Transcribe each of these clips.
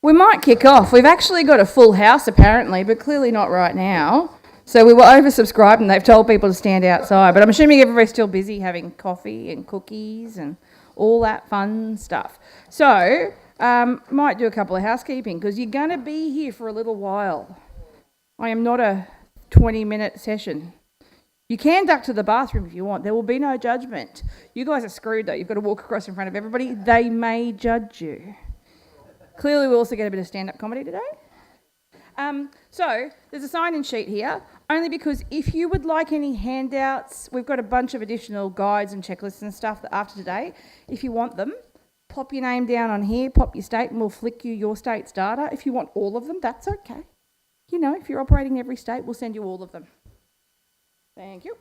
We might kick off. We've actually got a full house apparently, but clearly not right now. So we were oversubscribed and they've told people to stand outside. But I'm assuming everybody's still busy having coffee and cookies and all that fun stuff. So might do a couple of housekeeping because you're going to be here for a little while. I am not a 20-minute session. You can duck to the bathroom if you want. There will be no judgment. You guys are screwed though. You've got to walk across in front of everybody. They may judge you. Clearly, we also get a bit of stand-up comedy today. So there's a sign-in sheet here, only because if you would like any handouts, we've got a bunch of additional guides and checklists and stuff that after today. If you want them, pop your name down on here, pop your state, and we'll flick you your state's data. If you want all of them, that's okay. You know, if you're operating in every state, we'll send you all of them. Thank you.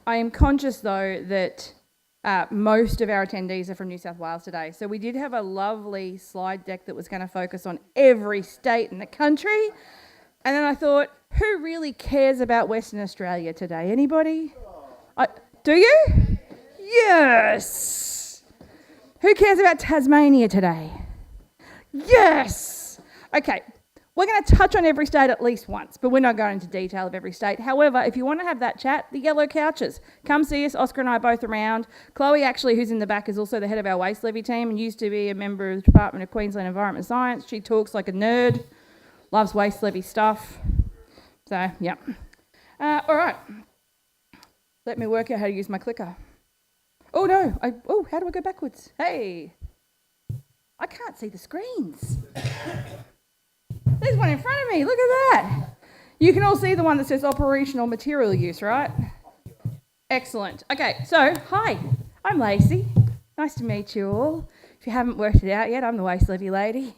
I am conscious, though, that most of our attendees are from New South Wales today. So we did have a lovely slide deck that was going to focus on every state in the country. And then I thought, who really cares about Western Australia today? Anybody? Do you? Yes. Who cares about Tasmania today? Yes. Okay. We're going to touch on every state at least once, but we're not going into detail of every state. However, if you want to have that chat, the yellow couches, come see us. Oscar and I are both around. Chloe, actually, who's in the back, is also the head of our waste levy team and used to be a member of the Department of Queensland Environment Science. She talks like a nerd, loves waste levy stuff. So, yeah. All right. Let me work out how to use my clicker. Oh, no. How do I go backwards? Hey. I can't see the screens. There's one in front of me, look at that. You can all see the one that says operational material use, right? Excellent. Okay, so, hi, I'm Lacey. Nice to meet you all. If you haven't worked it out yet, I'm the waste levy lady.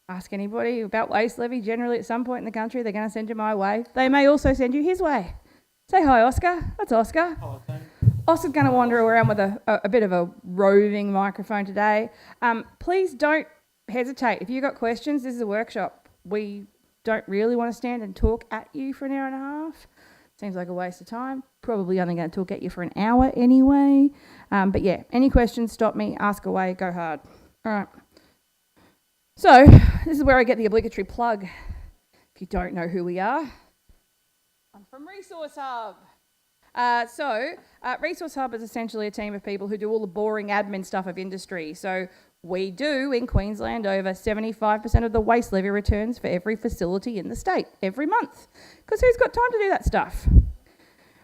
Ask anybody about waste levy. Generally, at some point in the country, they're going to send you my way. They may also send you his way. Say hi, Oscar. That's Oscar. Hello, thanks. Oscar's going to wander around with a bit of a roving microphone today. Please don't hesitate. If you've got questions, this is a workshop. We don't really want to stand and talk at you for an hour and a half. Seems like a waste of time. Probably only going to talk at you for an hour anyway. But yeah, any questions, stop me, ask away, go hard. All right. So this is where I get the obligatory plug. If you don't know who we are, I'm from Resource Hub. Resource Hub is essentially a team of people who do all the boring admin stuff of industry. So we do, in Queensland, over 75% of the waste levy returns for every facility in the state every month. Because who's got time to do that stuff?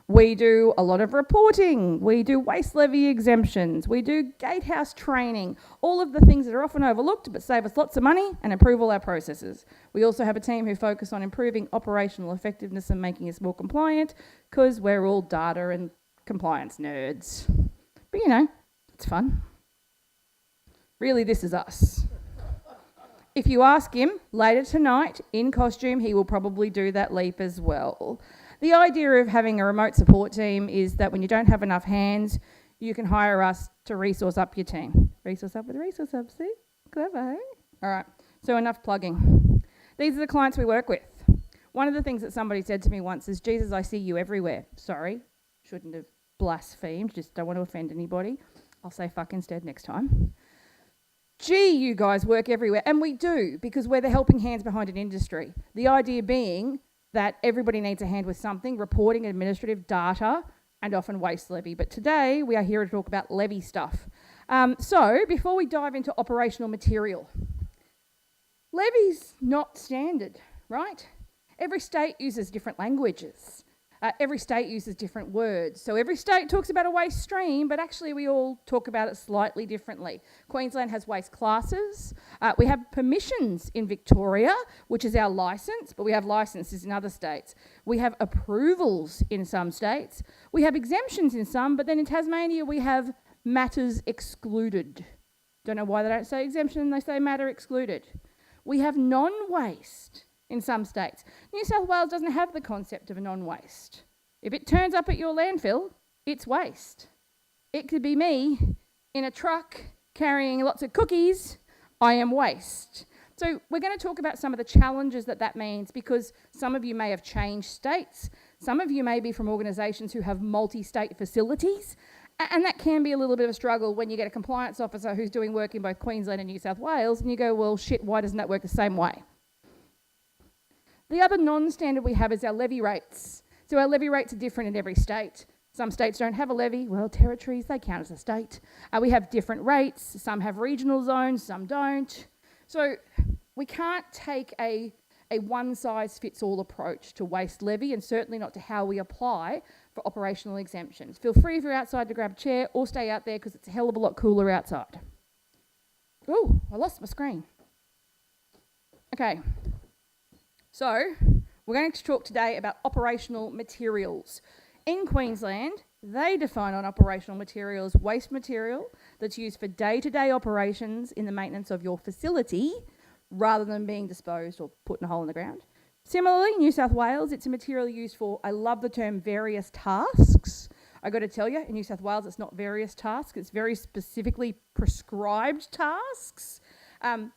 We do a lot of reporting. We do waste levy exemptions. We do gatehouse training. All of the things that are often overlooked but save us lots of money and improve all our processes. We also have a team who focus on improving operational effectiveness and making us more compliant because we're all data and compliance nerds. But you know, it's fun. Really, this is us. If you ask him later tonight in costume, he will probably do that leap as well. The idea of having a remote support team is that when you don't have enough hands, you can hire us to resource up your team. Resource up with Resource Hub, see? Clever, eh? All right, so enough plugging. These are the clients we work with. One of the things that somebody said to me once is, Jesus, I see you everywhere. Sorry, shouldn't have blasphemed, just don't want to offend anybody. I'll say fuck instead next time. Gee, you guys work everywhere. And we do, because we're the helping hands behind an industry. The idea being that everybody needs a hand with something, reporting, administrative, data, and often waste levy. But today, we are here to talk about levy stuff. So, before we dive into operational material, levy's not standard, right? Every state uses different languages. Every state uses different words. So every state talks about a waste stream, but actually we all talk about it slightly differently. Queensland has waste classes. We have permissions in Victoria, which is our licence, but we have licences in other states. We have approvals in some states. We have exemptions in some, but then in Tasmania we have matters excluded. Don't know why they don't say exemption, they say matter excluded. We have non-waste in some states. New South Wales doesn't have the concept of a non-waste. If it turns up at your landfill, it's waste. It could be me in a truck carrying lots of cookies. I am waste. So we're going to talk about some of the challenges that means, because some of you may have changed states. Some of you may be from organisations who have multi-state facilities, And that can be a little bit of a struggle when you get a compliance officer who's doing work in both Queensland and New South Wales, and you go, well, shit, why doesn't that work the same way? The other non-standard we have is our levy rates. So our levy rates are different in every state. Some states don't have a levy. Well, territories, they count as a state. We have different rates. Some have regional zones, some don't. So we can't take a one-size-fits-all approach to waste levy, and certainly not to how we apply for operational exemptions. Feel free if you're outside to grab a chair or stay out there because it's a hell of a lot cooler outside. Ooh, I lost my screen. Okay, so we're going to talk today about operational materials. In Queensland, they define on operational material as waste material that's used for day-to-day operations in the maintenance of your facility rather than being disposed or put in a hole in the ground. Similarly, New South Wales, it's a material used for, I love the term, various tasks. I got to tell you, in New South Wales, it's not various tasks, it's very specifically prescribed tasks,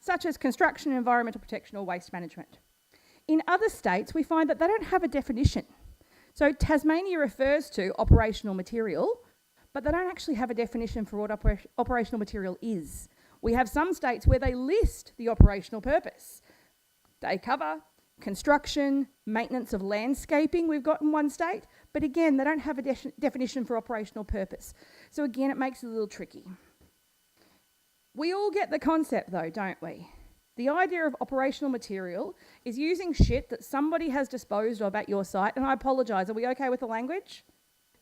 such as construction, environmental protection or waste management. In other states, we find that they don't have a definition. So Tasmania refers to operational material, but they don't actually have a definition for what operational material is. We have some states where they list the operational purpose. They cover construction, maintenance of landscaping, we've got in one state, but again, they don't have a definition for operational purpose. So again, it makes it a little tricky. We all get the concept though, don't we? The idea of operational material is using shit that somebody has disposed of at your site, and I apologise, are we okay with the language?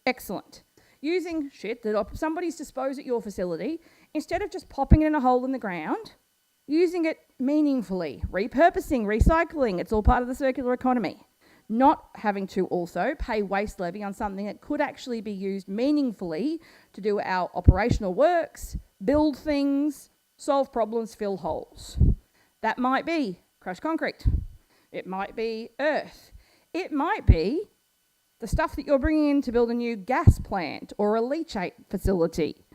Excellent. Using shit that somebody's disposed at your facility, instead of just popping it in a hole in the ground, using it meaningfully, repurposing, recycling, it's all part of the circular economy. Not having to also pay waste levy on something that could actually be used meaningfully to do our operational works, build things, solve problems, fill holes. That might be crushed concrete. It might be earth. It might be the stuff that you're bringing in to build a new gas plant or a leachate facility.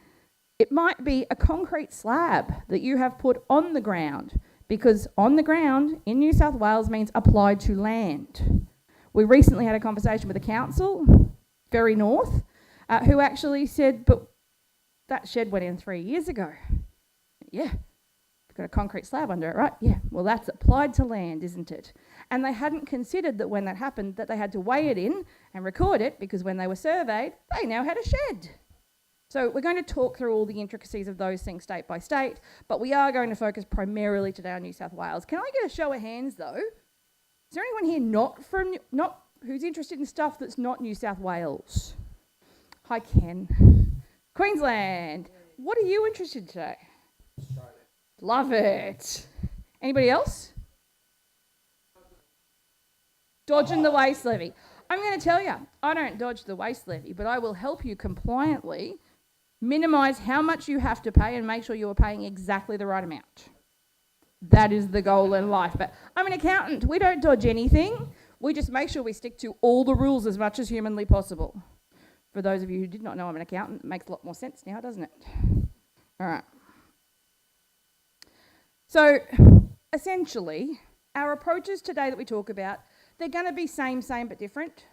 It might be a concrete slab that you have put on the ground, because on the ground in New South Wales means applied to land. We recently had a conversation with a council, very north, who actually said, but that shed went in 3 years ago. Yeah, got a concrete slab under it, right? Yeah, well, that's applied to land, isn't it? And they hadn't considered that when that happened, that they had to weigh it in and record it, because when they were surveyed, they now had a shed. So we're going to talk through all the intricacies of those things state by state, but we are going to focus primarily today on New South Wales. Can I get a show of hands, though? Is there anyone here who's interested in stuff that's not New South Wales? Hi, Ken. Queensland. What are you interested in today? Australia. Love it. Anybody else? Dodging the waste levy. I'm going to tell you, I don't dodge the waste levy, but I will help you compliantly minimise how much you have to pay and make sure you are paying exactly the right amount. That is the goal in life. But I'm an accountant. We don't dodge anything. We just make sure we stick to all the rules as much as humanly possible. For those of you who did not know I'm an accountant, it makes a lot more sense now, doesn't it? All right. So, essentially, our approaches today that we talk about, they're going to be same but different.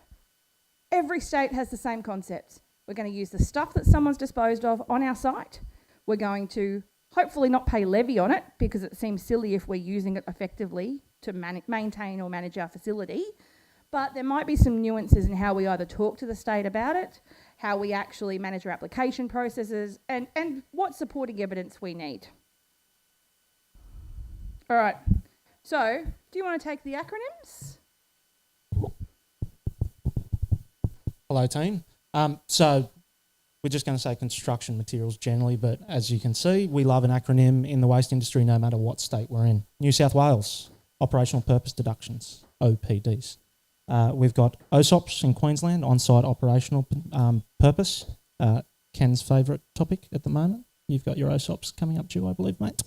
Every state has the same concepts. We're going to use the stuff that someone's disposed of on our site. We're going to hopefully not pay levy on it, because it seems silly if we're using it effectively to maintain or manage our facility. But there might be some nuances in how we either talk to the state about it, how we actually manage our application processes, and what supporting evidence we need. All right, so do you want to take the acronyms? Hello, team. So we're just going to say construction materials generally, but as you can see, we love an acronym in the waste industry no matter what state we're in. New South Wales, Operational Purpose Deductions, OPDs. We've got OSOPs in Queensland, on-site operational purpose. Ken's favourite topic at the moment. You've got your OSOPs coming up due, I believe, mate.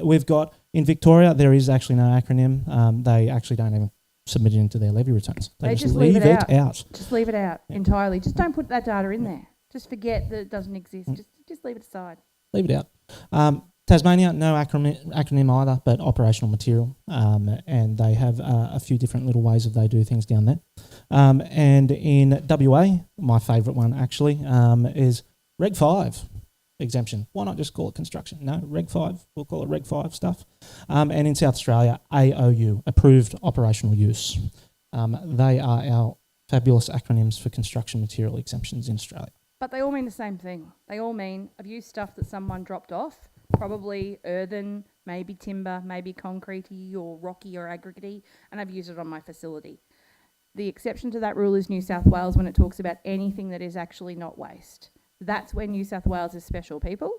We've got, in Victoria, there is actually no acronym. They actually don't even submit it into their levy returns. They just leave it out. Just leave it out entirely. Just don't put that data in there. Just forget that it doesn't exist. Just leave it aside. Leave it out. Tasmania, no acronym either, but operational material. And they have a few different little ways of they do things down there. And in WA, my favourite one actually, is Reg 5 exemption. Why not just call it construction? No, Reg 5, we'll call it Reg 5 stuff. And in South Australia, AOU, Approved Operational Use. They are our fabulous acronyms for construction material exemptions in Australia. But they all mean the same thing. They all mean I've used stuff that someone dropped off, probably earthen, maybe timber, maybe concretey or rocky or aggregatey, and I've used it on my facility. The exception to that rule is New South Wales when it talks about anything that is actually not waste. That's where New South Wales is special, people.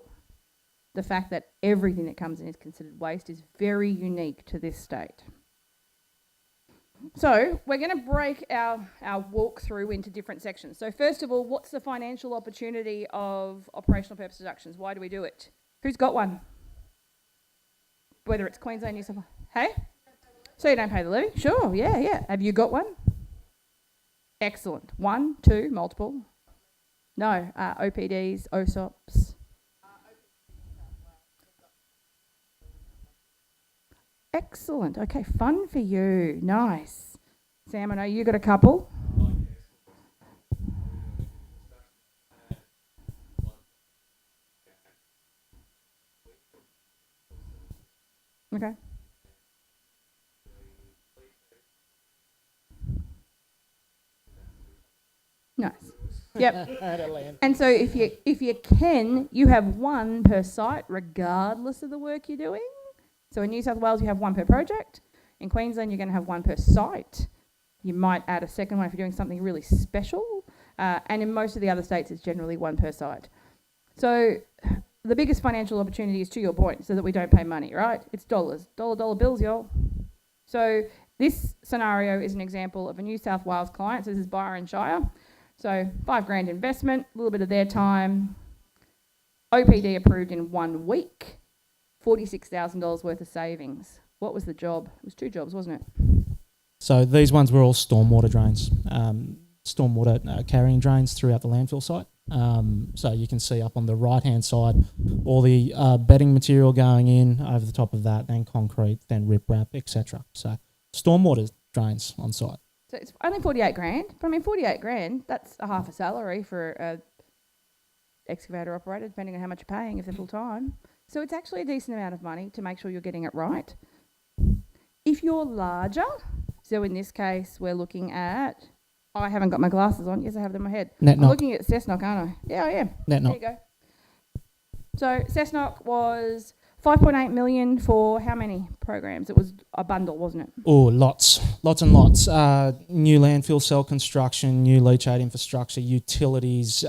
The fact that everything that comes in is considered waste is very unique to this state. So we're going to break our walk through into different sections. So first of all, what's the financial opportunity of operational purpose deductions? Why do we do it? Who's got one? Whether it's Queensland, New South Wales. Hey? So you don't pay the levy? Sure, yeah. Have you got one? Excellent. 1, 2, multiple? No. OPDs, OSOPs. Excellent. Okay, fun for you. Nice. Sam, I know you got a couple. Okay. Nice. Yep. And so if you can, you have one per site regardless of the work you're doing. So in New South Wales, you have one per project. In Queensland, you're going to have one per site. You might add a second one if you're doing something really special. And in most of the other states, it's generally one per site. So the biggest financial opportunity is, to your point, so that we don't pay money, right? It's dollars. Dollar bills, y'all. So this scenario is an example of a New South Wales client. So this is Byron Shire. So $5,000 investment, a little bit of their time. OPD approved in 1 week. $46,000 worth of savings. What was the job? It was 2 jobs, wasn't it? So these ones were all stormwater drains, stormwater carrying drains throughout the landfill site. So you can see up on the right-hand side all the bedding material going in over the top of that, then concrete, then riprap, etc. So stormwater drains on site. So it's only $48,000. But I mean, $48,000, that's a half a salary for a excavator operator, depending on how much you're paying if they're full-time. So it's actually a decent amount of money to make sure you're getting it right. If you're larger, so in this case, we're looking at, I haven't got my glasses on. Yes, I have them in my head. I'm looking at Cessnock, aren't I? Yeah, I am. There you go. So Cessnock was $5.8 million for how many programs? It was a bundle, wasn't it? Oh, lots and lots. New landfill cell construction, new leachate infrastructure, utilities,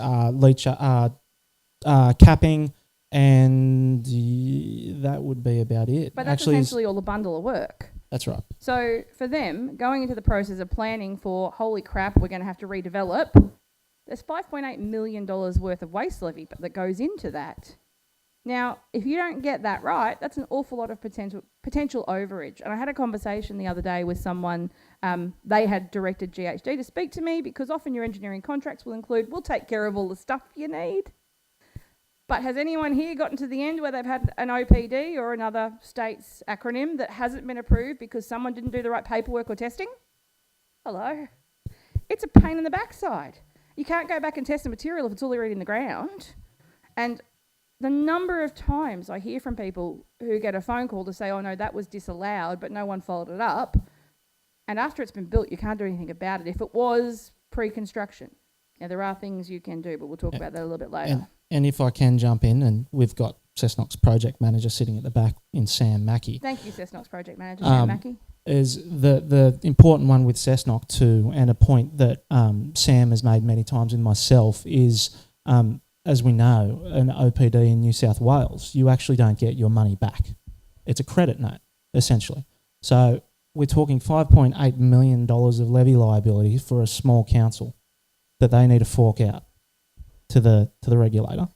capping, and that would be about it. But that's essentially all the bundle of work. That's right. So for them, going into the process of planning for, holy crap, we're going to have to redevelop, there's $5.8 million worth of waste levy that goes into that. Now, if you don't get that right, that's an awful lot of potential overage. And I had a conversation the other day with someone, they had directed GHD to speak to me because often your engineering contracts will include, we'll take care of all the stuff you need. But has anyone here gotten to the end where they've had an OPD or another state's acronym that hasn't been approved because someone didn't do the right paperwork or testing? Hello? It's a pain in the backside. You can't go back and test the material if it's already in the ground. And the number of times I hear from people who get a phone call to say, oh no, that was disallowed, but no one followed it up. And after it's been built, you can't do anything about it if it was pre-construction. Now, there are things you can do, but we'll talk about that a little bit later. And if I can jump in, and we've got Cessnock's project manager sitting at the back in Sam Mackey. Thank you, Cessnock's project manager, Sam Mackey. Is the important one with Cessnock too, and a point that Sam has made many times with myself is, as we know, an OPD in New South Wales, you actually don't get your money back. It's a credit note, essentially. So we're talking $5.8 million of levy liability for a small council that they need to fork out to the regulator.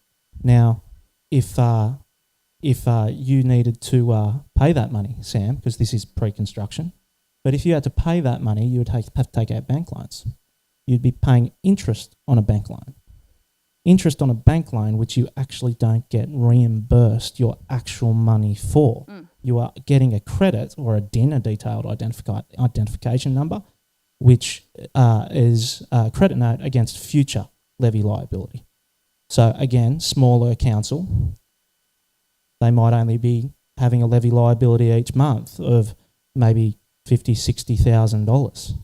Now, if you needed to pay that money, Sam, because this is pre-construction, but if you had to pay that money, you would have to take out bank loans. You'd be paying interest on a bank loan. Interest on a bank loan, which you actually don't get reimbursed your actual money for. You are getting a credit or a DIN, a detailed identification number, which is a credit note against future levy liability. So again, smaller council, they might only be having a levy liability each month of maybe $50,000-$60,000.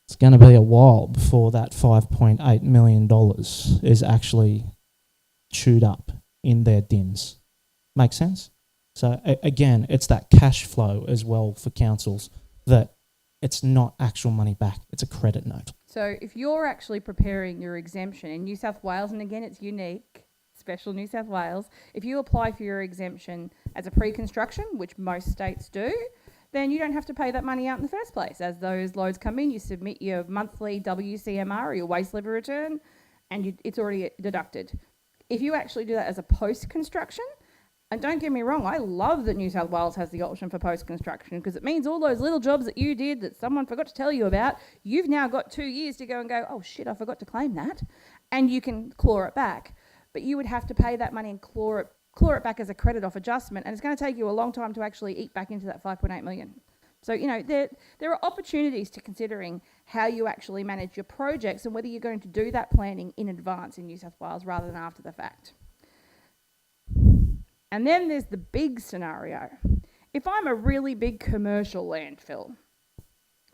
It's going to be a while before that $5.8 million is actually chewed up in their DINs. Make sense? So again, it's that cash flow as well for councils, that it's not actual money back, it's a credit note. So if you're actually preparing your exemption in New South Wales, and again it's unique, special New South Wales, if you apply for your exemption as a pre-construction, which most states do, then you don't have to pay that money out in the first place. As those loads come in, you submit your monthly WCMR or your waste levy return, and it's already deducted. If you actually do that as a post-construction, and don't get me wrong, I love that New South Wales has the option for post-construction, because it means all those little jobs that you did that someone forgot to tell you about, you've now got 2 years to go and go, oh shit, I forgot to claim that, and you can claw it back. But you would have to pay that money and claw it back as a credit off adjustment, and it's going to take you a long time to actually eat back into that 5.8 million. So, you know, there are opportunities to considering how you actually manage your projects and whether you're going to do that planning in advance in New South Wales rather than after the fact. And then there's the big scenario. If I'm a really big commercial landfill,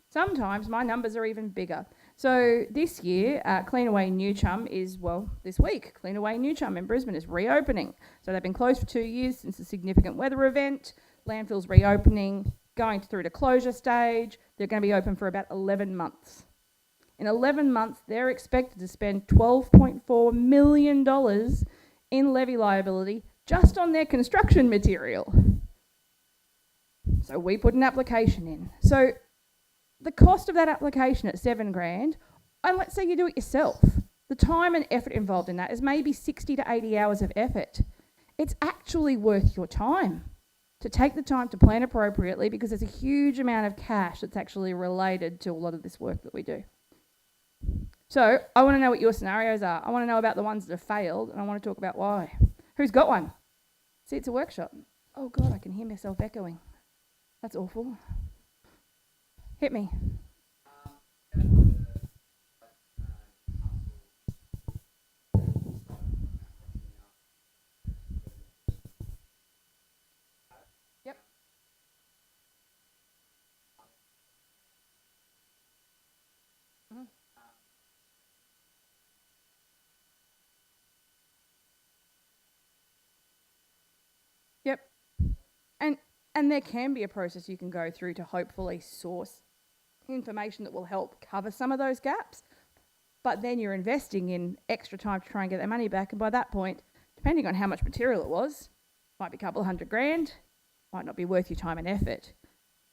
sometimes my numbers are even bigger. So this year, Cleanaway New Chum is, well, this week, Cleanaway New Chum in Brisbane is reopening. So they've been closed for 2 years since a significant weather event. Landfill's reopening, going through to closure stage. They're going to be open for about 11 months. In 11 months, they're expected to spend $12.4 million in levy liability just on their construction material. So we put an application in. So the cost of that application at $7,000, and let's say you do it yourself, the time and effort involved in that is maybe 60 to 80 hours of effort. It's actually worth your time to take the time to plan appropriately, because there's a huge amount of cash that's actually related to a lot of this work that we do. So I want to know what your scenarios are. I want to know about the ones that have failed, and I want to talk about why. Who's got one? See, it's a workshop. Oh God, I can hear myself echoing. That's awful. Hit me. Yep. Mm-hmm. Yep. And there can be a process you can go through to hopefully source information that will help cover some of those gaps. But then you're investing in extra time to try and get that money back. And by that point, depending on how much material it was, might be a couple $100,000, might not be worth your time and effort.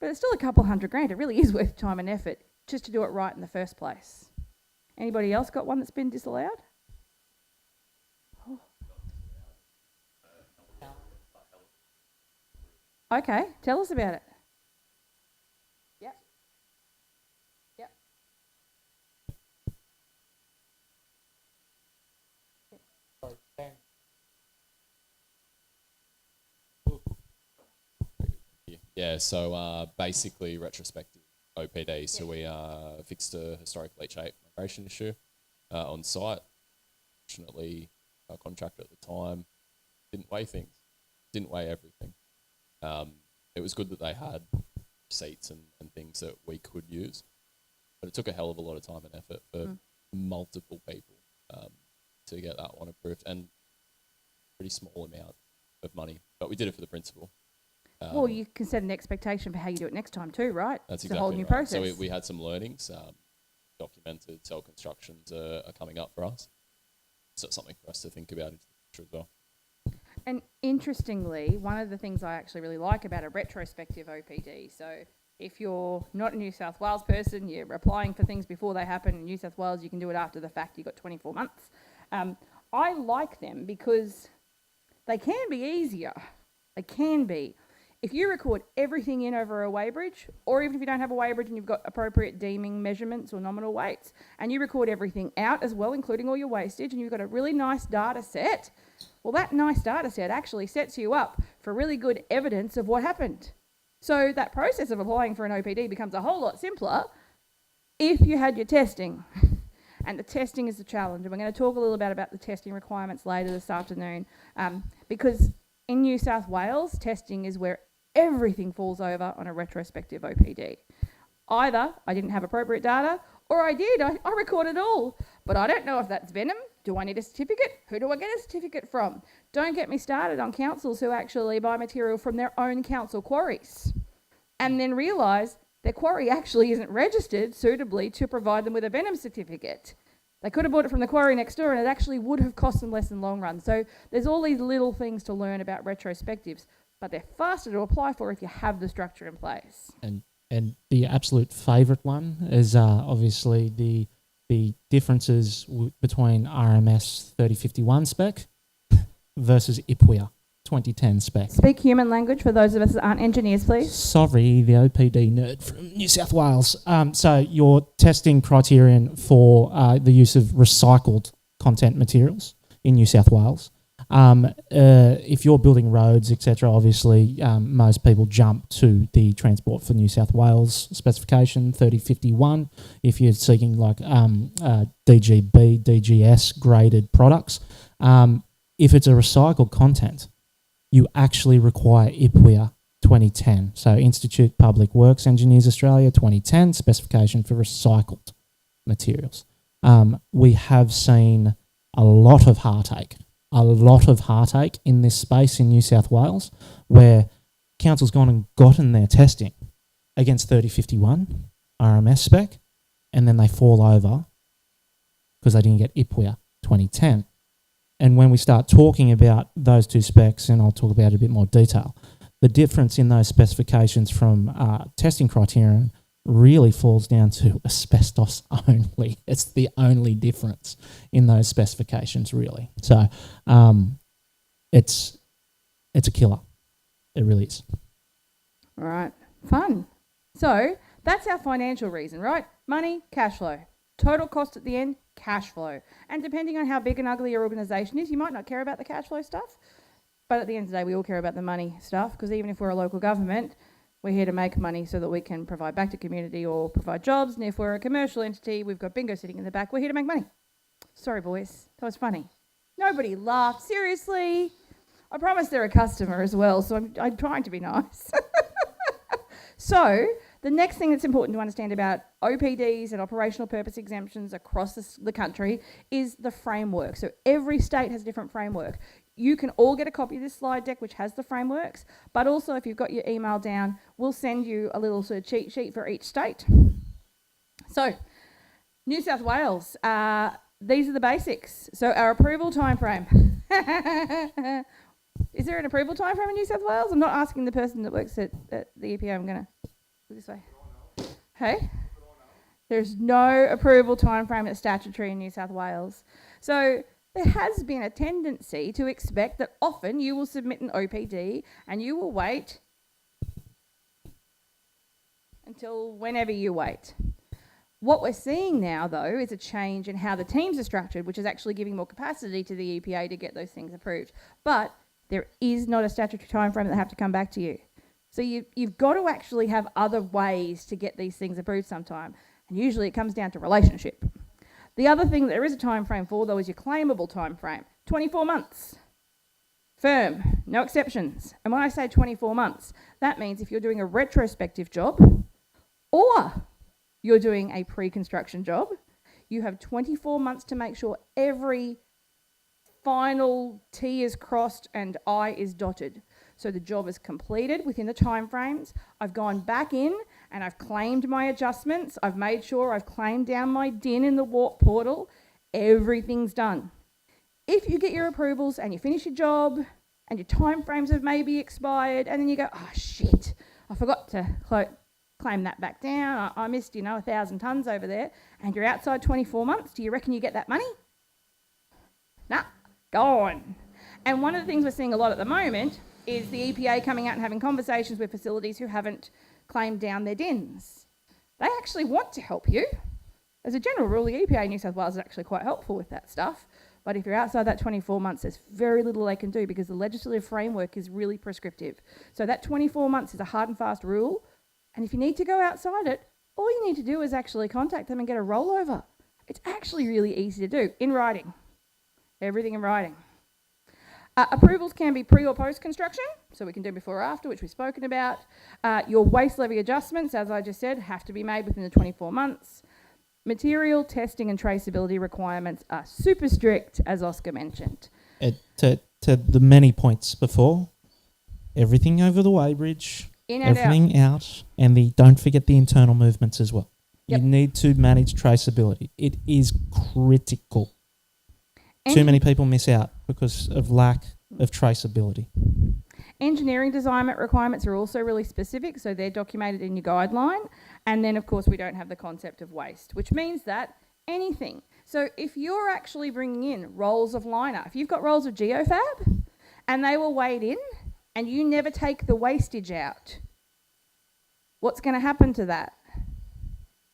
But it's still a couple $100,000. It really is worth time and effort just to do it right in the first place. Anybody else got one that's been disallowed? Oh. Okay, tell us about it. Yep. Yep. Yeah, so basically retrospective OPD. So we fixed a historic leachate migration issue on site. Fortunately, our contractor at the time didn't weigh things, didn't weigh everything. It was good that they had receipts and things that we could use, but it took a hell of a lot of time and effort for multiple people to get that one approved, and pretty small amount of money, but we did it for the principal. Well, you can set an expectation for how you do it next time too, right? That's it's exactly a whole new right. process. So we had some learnings. Documented cell constructions are coming up for us. So it's something for us to think about into the future as well. And interestingly, one of the things I actually really like about a retrospective OPD, so if you're not a New South Wales person, you're applying for things before they happen. In New South Wales, you can do it after the fact. You've got 24 months. I like them because they can be easier. They can be. If you record everything in over a weighbridge, or even if you don't have a weighbridge and you've got appropriate deeming measurements or nominal weights, and you record everything out as well, including all your wastage, and you've got a really nice data set, well, that nice data set actually sets you up for really good evidence of what happened. So that process of applying for an OPD becomes a whole lot simpler if you had your testing. And the testing is the challenge. And we're going to talk a little bit about the testing requirements later this afternoon, because in New South Wales, testing is where everything falls over on a retrospective OPD. Either I didn't have appropriate data, or I did. I recorded all. But I don't know if that's venom. Do I need a certificate? Who do I get a certificate from? Don't get me started on councils who actually buy material from their own council quarries and then realise their quarry actually isn't registered suitably to provide them with a venom certificate. They could have bought it from the quarry next door and it actually would have cost them less in the long run. So there's all these little things to learn about retrospectives, but they're faster to apply for if you have the structure in place. And the absolute favourite one is obviously the differences between RMS 3051 spec versus IPWIA 2010 spec. Speak human language for those of us that aren't engineers, please. Sorry, the OPD nerd from New South Wales. So your testing criterion for the use of recycled content materials in New South Wales. If you're building roads, etc., obviously most people jump to the Transport for New South Wales specification 3051. If you're seeking like DGB, DGS graded products, if it's a recycled content, you actually require IPWIA 2010. So Institute Public Works Engineers Australia 2010 specification for recycled materials. We have seen a lot of heartache in this space in New South Wales where council's gone and gotten their testing against 3051 RMS spec and then they fall over because they didn't get IPWIA 2010. And when we start talking about those two specs, and I'll talk about it in a bit more detail, the difference in those specifications from testing criterion really falls down to asbestos only. It's the only difference in those specifications, really. So it's a killer. It really is. All right, fun. So that's our financial reason, right? Money, cash flow. Total cost at the end, cash flow. And depending on how big and ugly your organisation is, you might not care about the cash flow stuff, but at the end of the day, we all care about the money stuff, because even if we're a local government, we're here to make money so that we can provide back to community or provide jobs. And if we're a commercial entity, we've got bingo sitting in the back, we're here to make money. Sorry, boys. That was funny. Nobody laughed. Seriously. I promise they're a customer as well, so I'm trying to be nice. So the next thing that's important to understand about OPDs and operational purpose exemptions across the country is the framework. So every state has a different framework. You can all get a copy of this slide deck which has the frameworks, but also if you've got your email down, we'll send you a little sort of cheat sheet for each state. So New South Wales, these are the basics. So our approval time frame. Is there an approval time frame in New South Wales? I'm not asking the person that works at the EPA. I'm going to go this way. Hey? There's no approval time frame that's statutory in New South Wales. So there has been a tendency to expect that often you will submit an OPD and you will wait until whenever you wait. What we're seeing now, though, is a change in how the teams are structured, which is actually giving more capacity to the EPA to get those things approved. But there is not a statutory time frame that have to come back to you. So you've got to actually have other ways to get these things approved sometime. And usually it comes down to relationship. The other thing there is a time frame for, though, is your claimable time frame. 24 months. Firm. No exceptions. And when I say 24 months, that means if you're doing a retrospective job or you're doing a pre-construction job, you have 24 months to make sure every final T is crossed and I is dotted. So the job is completed within the timeframes. I've gone back in and I've claimed my adjustments. I've made sure I've claimed down my DIN in the WARP portal. Everything's done. If you get your approvals and you finish your job and your timeframes have maybe expired and then you go, oh shit, I forgot to claim that back down. I missed, 1,000 tonnes over there, and you're outside 24 months. Do you reckon you get that money? Nah, gone. And one of the things we're seeing a lot at the moment is the EPA coming out and having conversations with facilities who haven't claimed down their DINs. They actually want to help you. As a general rule, the EPA in New South Wales is actually quite helpful with that stuff. But if you're outside that 24 months, there's very little they can do because the legislative framework is really prescriptive. So that 24 months is a hard and fast rule. And if you need to go outside it, all you need to do is actually contact them and get a rollover. It's actually really easy to do in writing. Everything in writing. Approvals can be pre or post construction, so we can do before or after, which we've spoken about. Your waste levy adjustments, as I just said, have to be made within the 24 months. Material testing and traceability requirements are super strict, as Oscar mentioned. To the many points before, everything over the weighbridge, In and everything out, and don't forget the internal movements as well. Yep. You need to manage traceability. It is critical. Too many people miss out because of lack of traceability. Engineering design requirements are also really specific, so they're documented in your guideline. And then, of course, we don't have the concept of waste, which means that anything. So if you're actually bringing in rolls of liner, if you've got rolls of geofab and they were weighed in and you never take the wastage out, what's going to happen to that?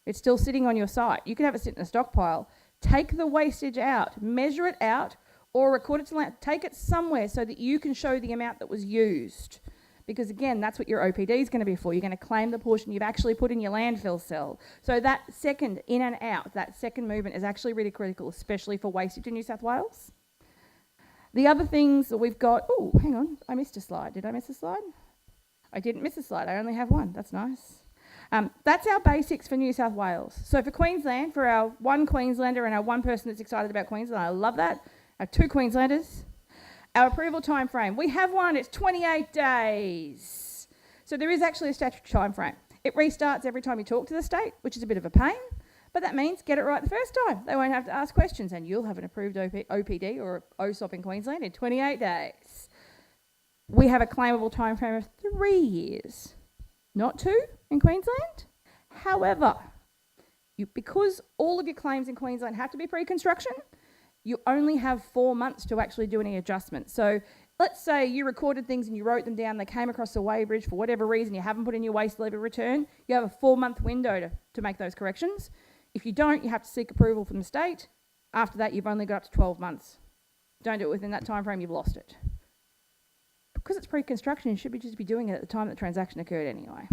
It's still sitting on your site. You could have it sit in a stockpile. Take the wastage out, measure it out, or record it to land. Take it somewhere so that you can show the amount that was used. Because again, that's what your OPD is going to be for. You're going to claim the portion you've actually put in your landfill cell. So that second in and out, that second movement is actually really critical, especially for wastage in New South Wales. The other things that we've got, oh, hang on, I missed a slide. Did I miss a slide? I didn't miss a slide. I only have one. That's nice. That's our basics for New South Wales. So for Queensland, for our one Queenslander and our one person that's excited about Queensland, I love that. Our two Queenslanders. Our approval time frame, we have one, it's 28 days. So there is actually a statutory time frame. It restarts every time you talk to the state, which is a bit of a pain, but that means get it right the first time. They won't have to ask questions and you'll have an approved OPD or OSOP in Queensland in 28 days. We have a claimable time frame of 3 years, not 2 in Queensland. However, because all of your claims in Queensland have to be pre-construction, you only have 4 months to actually do any adjustments. So let's say you recorded things and you wrote them down, they came across the weighbridge for whatever reason, you haven't put in your waste levy return, you have a 4-month window to make those corrections. If you don't, you have to seek approval from the state. After that, you've only got up to 12 months. Don't do it within that time frame, you've lost it. Because it's pre-construction, you should just be doing it at the time the transaction occurred anyway.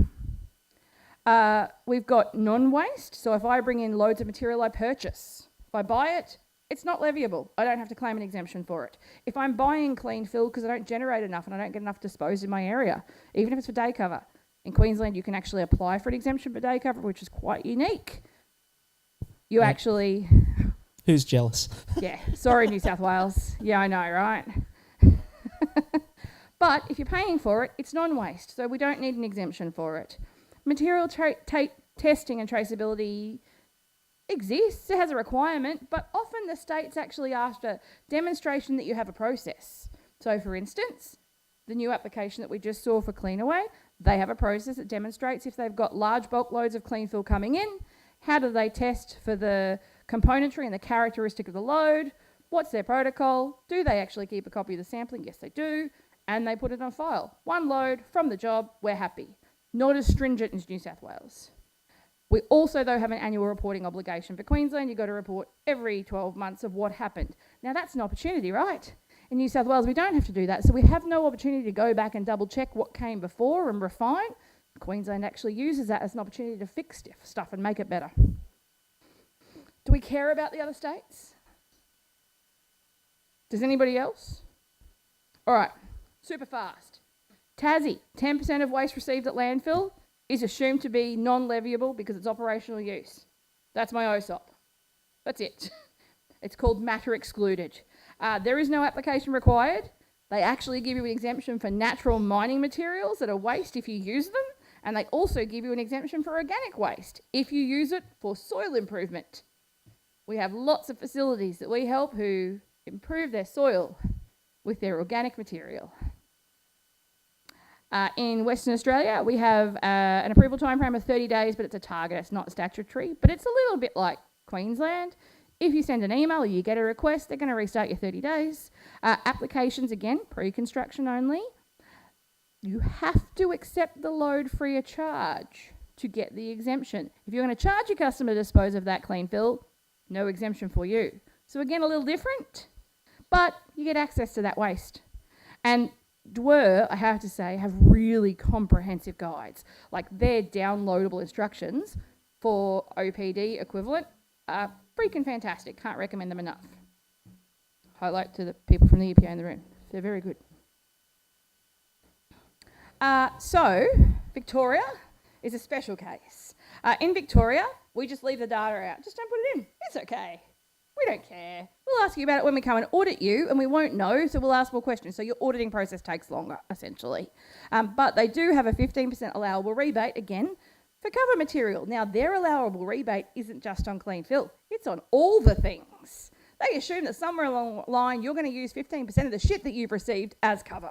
We've got non-waste. So if I bring in loads of material I purchase, if I buy it, it's not leviable. I don't have to claim an exemption for it. If I'm buying clean fill because I don't generate enough and I don't get enough disposed in my area, even if it's for day cover, in Queensland you can actually apply for an exemption for day cover, which is quite unique. You actually... Who's jealous? Yeah, sorry New South Wales. Yeah, I know, right? But if you're paying for it, it's non-waste, so we don't need an exemption for it. Material testing and traceability exists, it has a requirement, but often the state's actually after demonstration that you have a process. So for instance, the new application that we just saw for Cleanaway, they have a process that demonstrates if they've got large bulk loads of clean fill coming in, how do they test for the componentry and the characteristic of the load, what's their protocol, do they actually keep a copy of the sampling? Yes, they do, and they put it on file. One load from the job, we're happy. Not as stringent as New South Wales. We also, though, have an annual reporting obligation. For Queensland, you've got to report every 12 months of what happened. Now, that's an opportunity, right? In New South Wales, we don't have to do that. So we have no opportunity to go back and double check what came before and refine. Queensland actually uses that as an opportunity to fix stuff and make it better. Do we care about the other states? Does anybody else? All right, super fast. Tassie, 10% of waste received at landfill is assumed to be non-leviable because it's operational use. That's my OSOP. That's it. It's called matter excluded. There is no application required. They actually give you an exemption for natural mining materials that are waste if you use them, and they also give you an exemption for organic waste if you use it for soil improvement. We have lots of facilities that we help who improve their soil with their organic material. In Western Australia, we have an approval time frame of 30 days, but it's a target, it's not statutory, but it's a little bit like Queensland. If you send an email or you get a request, they're going to restart your 30 days. Applications, again, pre-construction only. You have to accept the load free of charge to get the exemption. If you're going to charge your customer to dispose of that clean fill, no exemption for you. So again, a little different, but you get access to that waste. And DWER, I have to say, have really comprehensive guides. Like, they're downloadable instructions for OPD equivalent Freaking fantastic. Can't recommend them enough. Highlight to the people from the EPA in the room. They're very good. So, Victoria is a special case. In Victoria, we just leave the data out. Just don't put it in. It's okay. We don't care. We'll ask you about it when we come and audit you, and we won't know, so we'll ask more questions. So your auditing process takes longer, essentially. But they do have a 15% allowable rebate, again, for cover material. Now, their allowable rebate isn't just on clean fill. It's on all the things. They assume that somewhere along the line, you're going to use 15% of the shit that you've received as cover,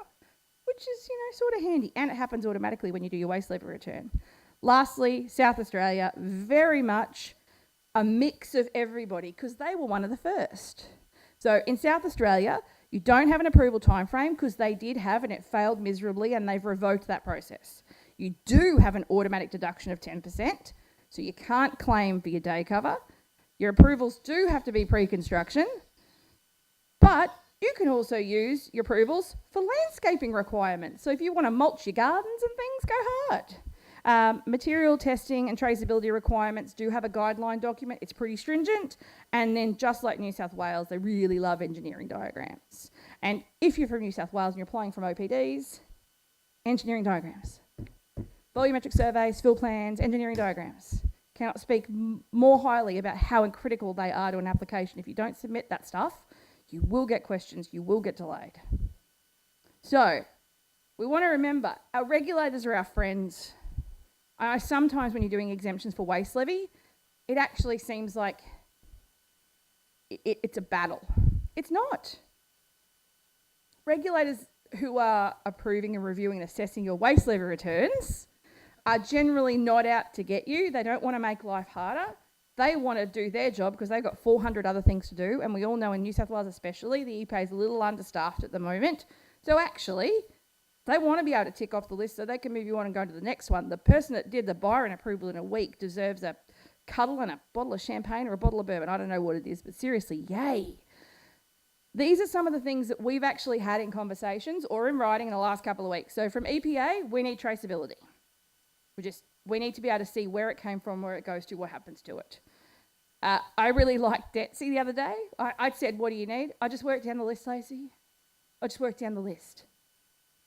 which is, sort of handy. And it happens automatically when you do your waste levy return. Lastly, South Australia, very much a mix of everybody because they were one of the first. So in South Australia, you don't have an approval time frame because they did have and it failed miserably and they've revoked that process. You do have an automatic deduction of 10%, so you can't claim for your day cover. Your approvals do have to be pre-construction, but you can also use your approvals for landscaping requirements. So if you want to mulch your gardens and things, go hard. Material testing and traceability requirements do have a guideline document. It's pretty stringent. And then just like New South Wales, they really love engineering diagrams. And if you're from New South Wales and you're applying from OPDs, engineering diagrams. Volumetric surveys, fill plans, engineering diagrams. Cannot speak more highly about how critical they are to an application. If you don't submit that stuff, you will get questions, you will get delayed. So, we want to remember, our regulators are our friends. I know sometimes when you're doing exemptions for waste levy, it actually seems like it's a battle. It's not. Regulators who are approving and reviewing and assessing your waste levy returns are generally not out to get you. They don't want to make life harder. They want to do their job because they've got 400 other things to do. And we all know in New South Wales especially, the EPA is a little understaffed at the moment. So actually, they want to be able to tick off the list so they can move you on and go to the next one. The person that did the Byron approval in a week deserves a cuddle and a bottle of champagne or a bottle of bourbon. I don't know what it is, but seriously, yay. These are some of the things that we've actually had in conversations or in writing in the last couple of weeks. So from EPA, we need traceability. We need to be able to see where it came from, where it goes to, what happens to it. I really liked Detsy the other day. I said, what do you need? I just worked down the list, Lacey. I just worked down the list.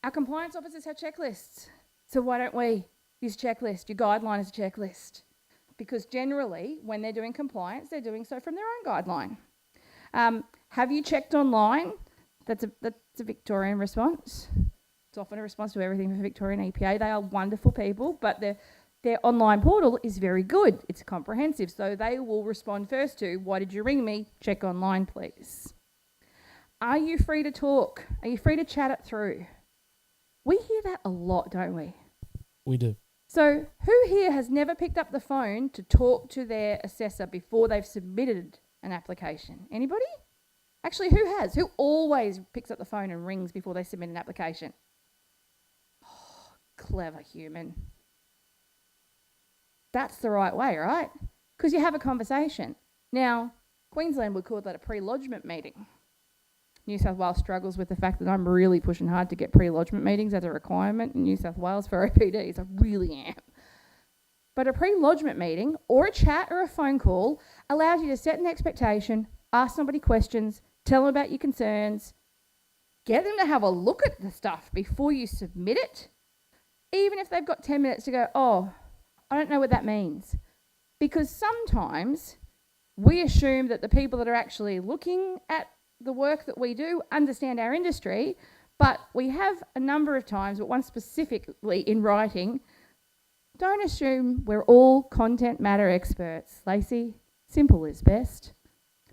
Our compliance officers have checklists. So why don't we use a checklist? Your guideline is a checklist. Because generally, when they're doing compliance, they're doing so from their own guideline. Have you checked online? That's a Victorian response. It's often a response to everything for Victorian EPA. They are wonderful people, but their online portal is very good. It's comprehensive, so they will respond first to, why did you ring me? Check online, please. Are you free to talk? Are you free to chat it through? We hear that a lot, don't we? We do. So who here has never picked up the phone to talk to their assessor before they've submitted an application? Anybody? Actually, who has? Who always picks up the phone and rings before they submit an application? Clever human. That's the right way, right? Because you have a conversation. Now, Queensland would call that a pre-lodgement meeting. New South Wales struggles with the fact that I'm really pushing hard to get pre-lodgement meetings as a requirement in New South Wales for OPDs. I really am. But a pre-lodgement meeting or a chat or a phone call allows you to set an expectation, ask somebody questions, tell them about your concerns, get them to have a look at the stuff before you submit it. Even if they've got 10 minutes to go, oh, I don't know what that means. Because sometimes we assume that the people that are actually looking at the work that we do understand our industry, but we have a number of times, but one specifically in writing, don't assume we're all content matter experts. Lacey, simple is best.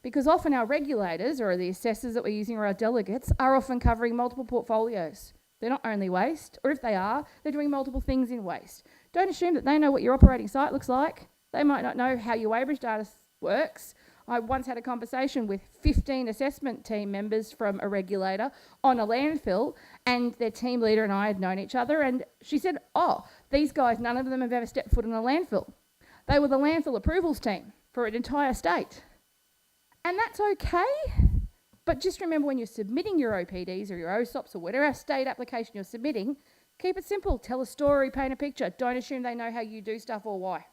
Because often our regulators or the assessors that we're using or our delegates are often covering multiple portfolios. They're not only waste, or if they are, they're doing multiple things in waste. Don't assume that they know what your operating site looks like. They might not know how your weighbridge data works. I once had a conversation with 15 assessment team members from a regulator on a landfill, and their team leader and I had known each other, and she said, oh, these guys, none of them have ever stepped foot in a landfill. They were the landfill approvals team for an entire state. And that's okay. But just remember when you're submitting your OPDs or your OSOPs or whatever state application you're submitting, keep it simple. Tell a story, paint a picture. Don't assume they know how you do stuff or why.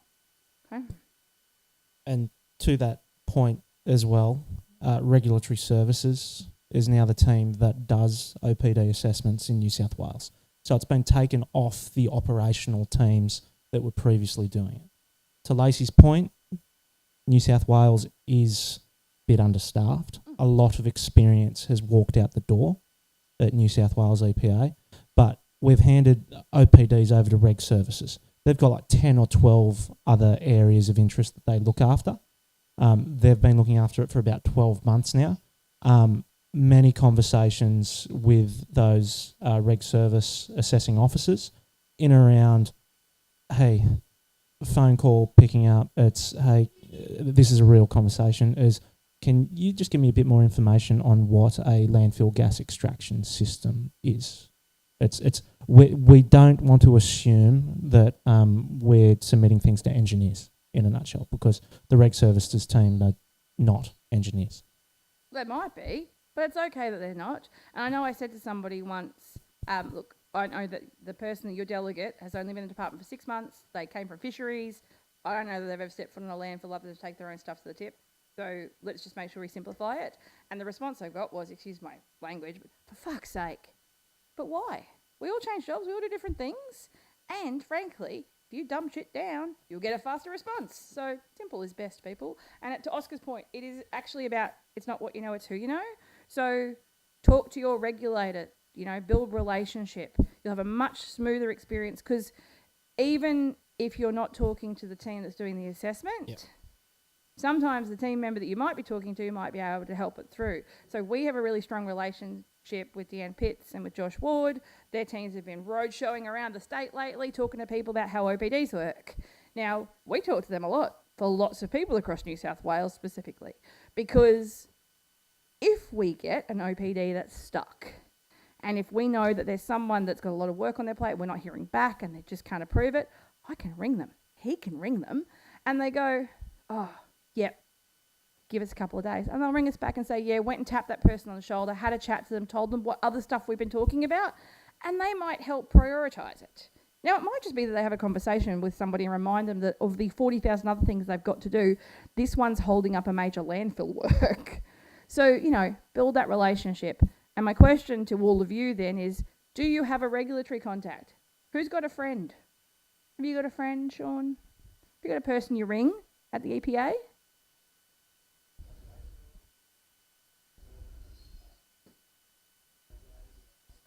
Okay? And to that point as well, Regulatory Services is now the team that does OPD assessments in New South Wales. So it's been taken off the operational teams that were previously doing it. To Lacey's point, New South Wales is a bit understaffed. A lot of experience has walked out the door at New South Wales EPA, but we've handed OPDs over to Reg Services. They've got like 10 or 12 other areas of interest that they look after. They've been looking after it for about 12 months now. Many conversations with those Reg Service assessing officers in and around, hey, phone call picking up, it's, hey, this is a real conversation, is can you just give me a bit more information on what a landfill gas extraction system is? We don't want to assume that we're submitting things to engineers in a nutshell, because the Reg Services team are not engineers. They might be, but it's okay that they're not. And I know I said to somebody once, look, I know that the person, your delegate, has only been in the department for 6 months. They came from fisheries. I don't know that they've ever stepped foot on a landfill other than to take their own stuff to the tip. So let's just make sure we simplify it. And the response I got was, excuse my language, but for fuck's sake. But why? We all change jobs, we all do different things. And frankly, if you dumb shit down, you'll get a faster response. So simple is best, people. And to Oscar's point, it is actually about, it's not what you know, it's who you know. So talk to your regulator, build relationship. You'll have a much smoother experience, because even if you're not talking to the team that's doing the assessment, sometimes the team member that you might be talking to might be able to help it through. So we have a really strong relationship with Deanne Pitts and with Josh Ward. Their teams have been road showing around the state lately, talking to people about how OPDs work. Now, we talk to them a lot, for lots of people across New South Wales specifically, because if we get an OPD that's stuck, and if we know that there's someone that's got a lot of work on their plate, we're not hearing back and they just can't approve it, I can ring them. He can ring them. And they go, oh, yep, give us a couple of days. And they'll ring us back and say, yeah, went and tapped that person on the shoulder, had a chat to them, told them what other stuff we've been talking about, and they might help prioritise it. Now, it might just be that they have a conversation with somebody and remind them that of the 40,000 other things they've got to do, this one's holding up a major landfill work. So, build that relationship. And my question to all of you then is, do you have a regulatory contact? Who's got a friend? Have you got a friend, Sean? Have you got a person you ring at the EPA?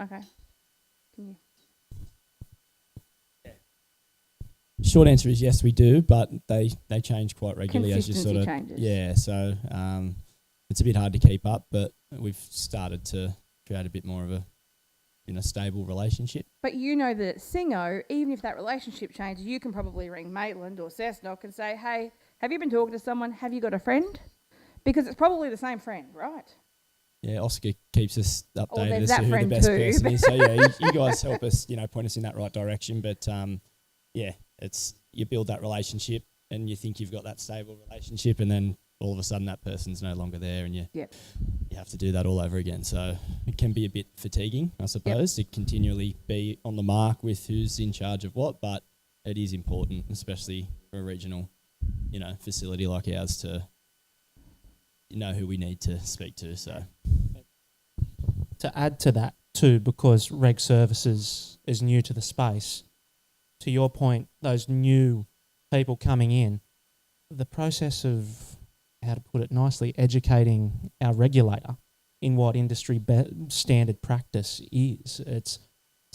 Okay. Can you? Short answer is yes, we do, but they change quite regularly, as you sort of changes. Yeah. So it's a bit hard to keep up, but we've started to create a bit more of a stable relationship. But you know that at Singo, even if that relationship changes, you can probably ring Maitland or Cessnock and say, hey, have you been talking to someone? Have you got a friend? Because it's probably the same friend, right? Yeah, Oscar keeps us updated as to who the best too. person is. So yeah, you guys help us, point us in that right direction. But it's you build that relationship and you think you've got that stable relationship, and then all of a sudden that person's no longer there, and you have to do that all over again. So it can be a bit fatiguing, I suppose, to continually be on the mark with who's in charge of what. But it is important, especially for a regional, facility like ours, to know who we need to speak to. So to add to that too, because Reg Services is new to the space, to your point, those new people coming in, the process of, how to put it nicely, educating our regulator in what industry standard practice is. It's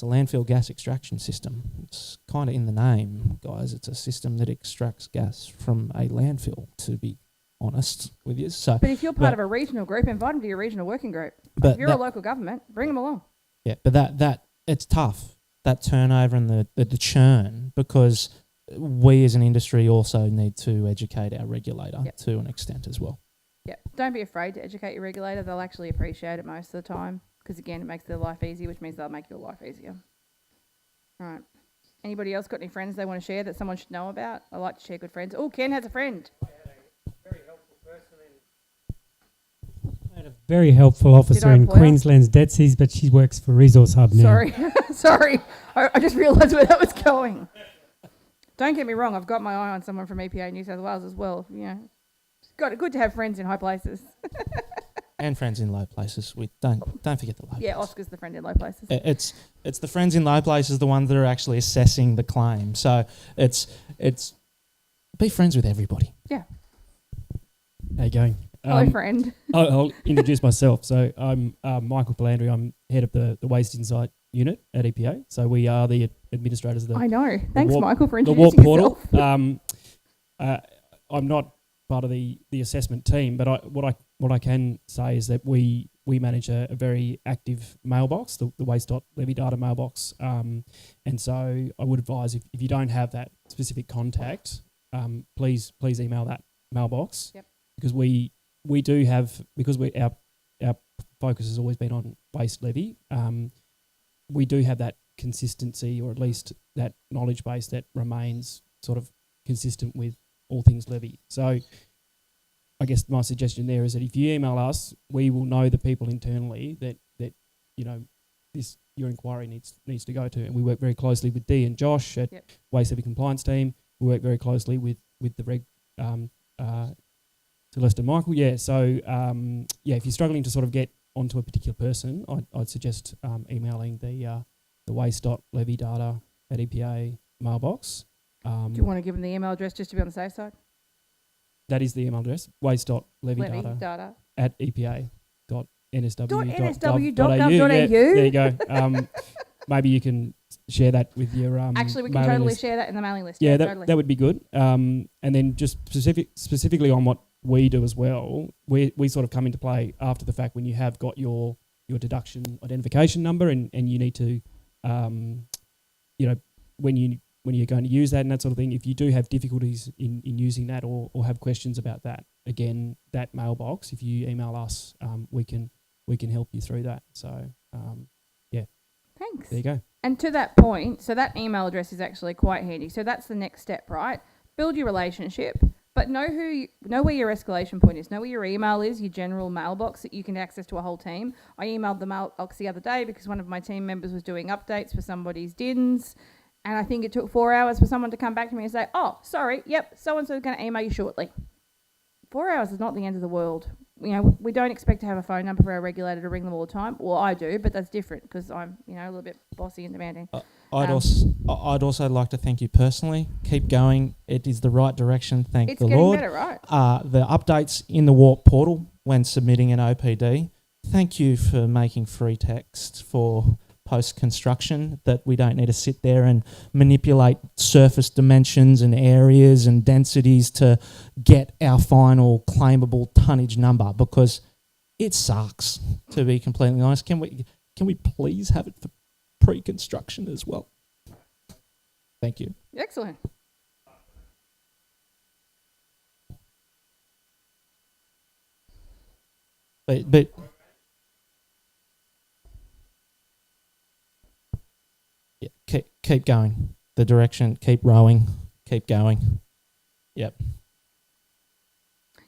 a landfill gas extraction system. It's kind of in the name, guys. It's a system that extracts gas from a landfill, to be honest with you. So, but if you're part of a regional group, invite them to your regional working group. But if you're a local government, bring them along. Yeah, but that it's tough, that turnover and the churn, because we as an industry also need to educate our regulator to an extent as well. Yeah, don't be afraid to educate your regulator. They'll actually appreciate it most of the time, because again, it makes their life easier, which means they'll make your life easier. All right. Anybody else got any friends they want to share that someone should know about? I like to share good friends. Oh, Ken has a friend. A very helpful officer in Queensland's DETSIs, but she works for Resource Hub now. Sorry. I just realised where that was going. Don't get me wrong, I've got my eye on someone from EPA New South Wales as well. Good to have friends in high places. And friends in low places. We don't forget the low Yeah, places. Oscar's the friend in low places. It's the friends in low places, the ones that are actually assessing the claim. So it's be friends with everybody. Yeah. How you going? Hello, friend. I'll introduce myself. So I'm Michael Palandri. I'm head of the Waste Insight Unit at EPA. So we are the administrators of the I know. Thanks, warp- Michael, for the Warp introducing portal. yourself. I'm not part of the assessment team, but what I can say is that we manage a very active mailbox, the waste.levy data mailbox, and so I would advise if you don't have that specific contact, please email that mailbox. Yep. Because we do have, because our focus has always been on waste levy. We do have that consistency, or at least that knowledge base that remains sort of consistent with all things levy. So I guess my suggestion there is that if you email us, we will know the people internally that your inquiry needs to go to, and we work very closely with Dee and Josh at Waste Levy Compliance Team. We work very closely with the reg Celeste and Michael. Yeah, so if you're struggling to sort of get onto a particular person, I'd suggest emailing the waste.levy data at EPA mailbox. Do you want to give them the email address just to be on the safe side? That is the email address, waste.levy Levy data data. at epa.nsw.gov.au. .nsw.gov.au. Yeah, there you go. Maybe you can share that with your Actually, we can mailing totally list. share that in the mailing list. Yeah, totally. that would be good. And then just specifically on what we do as well, we sort of come into play after the fact when you have got your deduction identification number and you need to, when you're going to use that and that sort of thing, if you do have difficulties in using that or have questions about that, again, that mailbox, if you email us, we can help you through that. So, Thanks. there you go. And to that point, so that email address is actually quite handy. So that's the next step, right? Build your relationship, but know where your escalation point is. Know where your email is, your general mailbox that you can access to a whole team. I emailed the mailbox the other day because one of my team members was doing updates for somebody's DINs, and I think it took 4 hours for someone to come back to me and say, "Oh, sorry, yep, so-and-so is going to email you shortly." 4 hours is not the end of the world. We don't expect to have a phone number for our regulator to ring them all the time. Well, I do, but that's different because I'm, a little bit bossy and demanding. I'd also like to thank you personally. Keep going. It is the right direction. Thank the Lord. It's getting better, right? The updates in the Warp portal when submitting an OPD. Thank you for making free text for post-construction, that we don't need to sit there and manipulate surface dimensions and areas and densities to get our final claimable tonnage number, because it sucks, to be completely honest. Can we please have it for pre-construction as well? Thank you. Excellent. But yeah, keep going. The direction, keep rowing, keep going. Yep.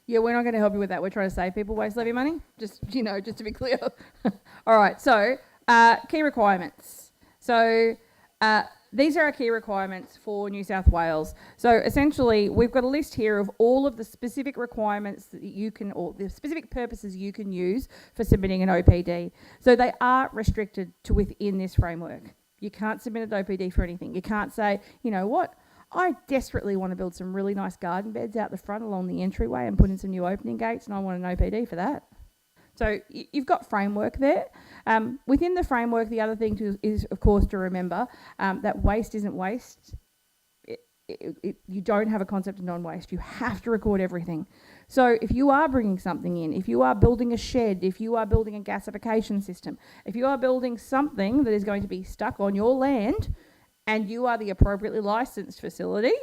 Yeah, we're not going to help you with that. We're trying to save people waste levy money. Just to be clear. All right. So key requirements. So these are our key requirements for New South Wales. So essentially, we've got a list here of all of the specific requirements that you can, or the specific purposes you can use for submitting an OPD. So they are restricted to within this framework. You can't submit an OPD for anything. You can't say, you know what, I desperately want to build some really nice garden beds out the front along the entryway and put in some new opening gates, and I want an OPD for that. So you've got framework there. Within the framework, the other thing is, of course, to remember that waste isn't waste. You don't have a concept of non-waste. You have to record everything. So if you are bringing something in, if you are building a shed, if you are building a gasification system, if you are building something that is going to be stuck on your land and you are the appropriately licensed facility,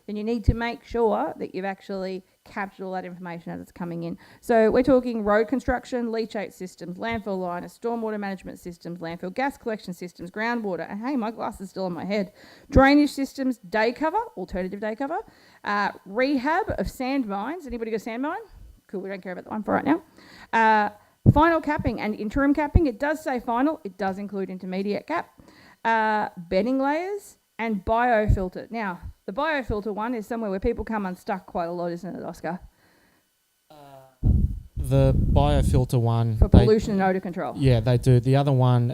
then you need to make sure that you've actually captured all that information as it's coming in. So we're talking road construction, leachate systems, landfill liners, stormwater management systems, landfill gas collection systems, groundwater, and hey, my glass is still on my head, drainage systems, day cover, alternative day cover, rehab of sand mines. Anybody got a sand mine? Cool, we don't care about that one for right now. Final capping and interim capping. It does say final. It does include intermediate cap. Bedding layers and biofilter. Now, the biofilter one is somewhere where people come unstuck quite a lot, isn't it, Oscar? The biofilter one for pollution and odour control. Yeah, they do. The other one,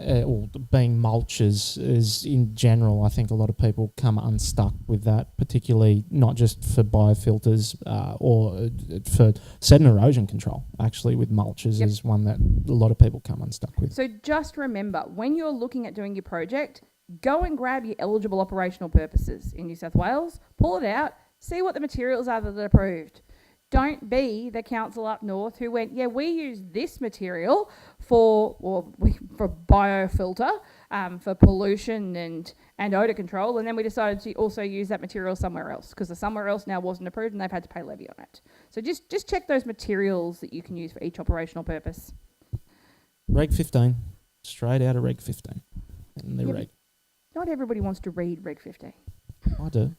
being mulches, is in general, I think a lot of people come unstuck with that, particularly not just for biofilters or for sediment erosion control. Actually, with mulches is one that a lot of people come unstuck with. So just remember, when you're looking at doing your project, go and grab your eligible operational purposes in New South Wales, pull it out, see what the materials are that are approved. Don't be the council up north who went, yeah, we use this material for biofilter, for pollution and odour control, and then we decided to also use that material somewhere else because the somewhere else now wasn't approved and they've had to pay levy on it. So just check those materials that you can use for each operational purpose. Reg 15, straight out of Reg 15. And the Reg. Not everybody wants to read Reg 15. I do.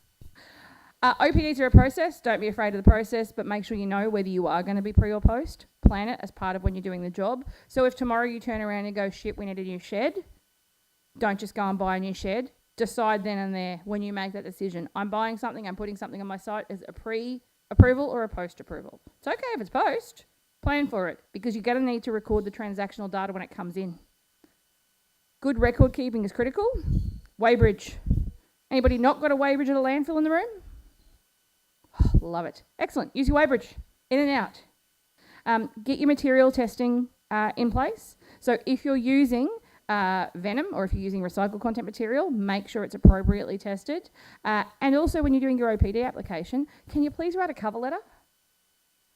OPDs are a process. Don't be afraid of the process, but make sure you know whether you are going to be pre or post. Plan it as part of when you're doing the job. So if tomorrow you turn around and go, shit, we need a new shed, don't just go and buy a new shed. Decide then and there when you make that decision. I'm buying something, I'm putting something on my site as a pre-approval or a post-approval. It's okay if it's post. Plan for it because you're going to need to record the transactional data when it comes in. Good record keeping is critical. Weighbridge. Anybody not got a weighbridge at a landfill in the room? Love it. Excellent. Use your weighbridge. In and out. Get your material testing in place. So if you're using venom or if you're using recycled content material, make sure it's appropriately tested. And also when you're doing your OPD application, can you please write a cover letter?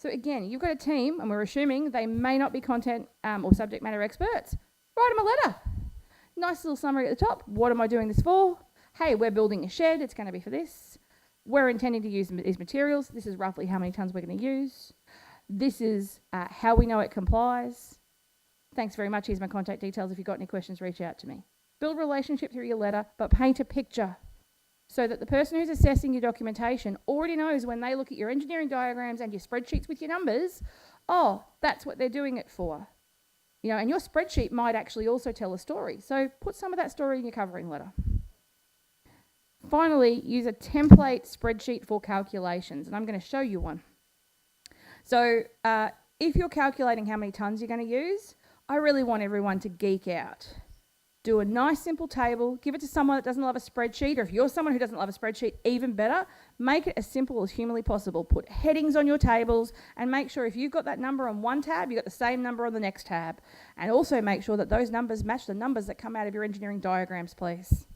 So again, you've got a team and we're assuming they may not be content or subject matter experts. Write them a letter. Nice little summary at the top. What am I doing this for? Hey, we're building a shed. It's going to be for this. We're intending to use these materials. This is roughly how many tonnes we're going to use. This is how we know it complies. Thanks very much. Here's my contact details. If you've got any questions, reach out to me. Build a relationship through your letter, but paint a picture so that the person who's assessing your documentation already knows when they look at your engineering diagrams and your spreadsheets with your numbers, oh, that's what they're doing it for. You know, and your spreadsheet might actually also tell a story. So put some of that story in your covering letter. Finally, use a template spreadsheet for calculations, and I'm going to show you one. So if you're calculating how many tonnes you're going to use, I really want everyone to geek out. Do a nice simple table, give it to someone that doesn't love a spreadsheet, or if you're someone who doesn't love a spreadsheet, even better, make it as simple as humanly possible. Put headings on your tables and make sure if you've got that number on one tab, you've got the same number on the next tab. And also make sure that those numbers match the numbers that come out of your engineering diagrams, please.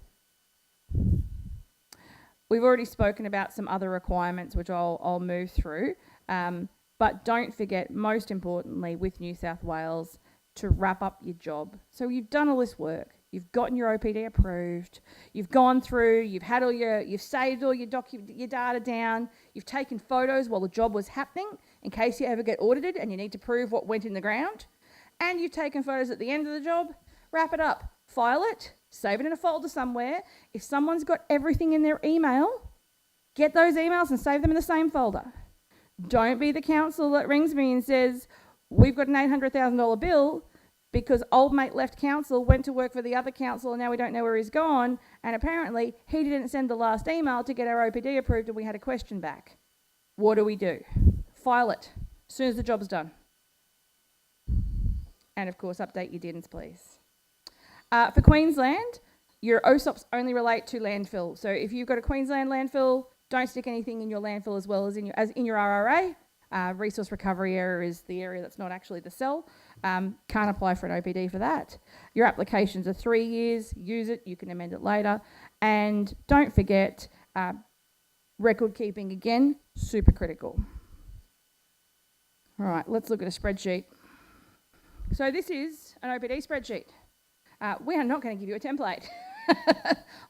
We've already spoken about some other requirements, which I'll move through. But don't forget, most importantly, with New South Wales, to wrap up your job. So you've done all this work. You've gotten your OPD approved. You've gone through. You've saved all your data down. You've taken photos while the job was happening in case you ever get audited and you need to prove what went in the ground. And you've taken photos at the end of the job. Wrap it up. File it. Save it in a folder somewhere. If someone's got everything in their email, get those emails and save them in the same folder. Don't be the council that rings me and says, we've got an $800,000 bill because old mate left council, went to work for the other council, and now we don't know where he's gone. And apparently he didn't send the last email to get our OPD approved and we had a question back. What do? File it as soon as the job's done. And of course, update your DINs, please. For Queensland, your OSOPs only relate to landfill. So if you've got a Queensland landfill, don't stick anything in your landfill as well as in your RRA. Resource recovery area is the area that's not actually the cell. Can't apply for an OPD for that. Your applications are 3 years. Use it. You can amend it later. And don't forget, record keeping again, super critical. All right, let's look at a spreadsheet. So this is an OPD spreadsheet. We are not going to give you a template.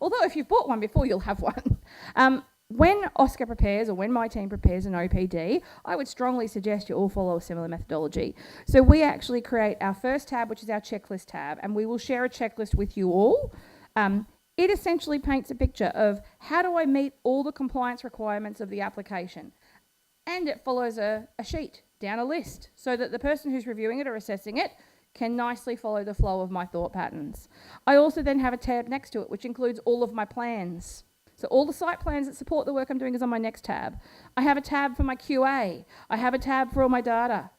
Although if you've bought one before, you'll have one. When Oscar prepares or when my team prepares an OPD, I would strongly suggest you all follow a similar methodology. So we actually create our first tab, which is our checklist tab, and we will share a checklist with you all. It essentially paints a picture of how do I meet all the compliance requirements of the application. And it follows a sheet down a list so that the person who's reviewing it or assessing it can nicely follow the flow of my thought patterns. I also then have a tab next to it, which includes all of my plans. So all the site plans that support the work I'm doing is on my next tab. I have a tab for my QA. I have a tab for all my data.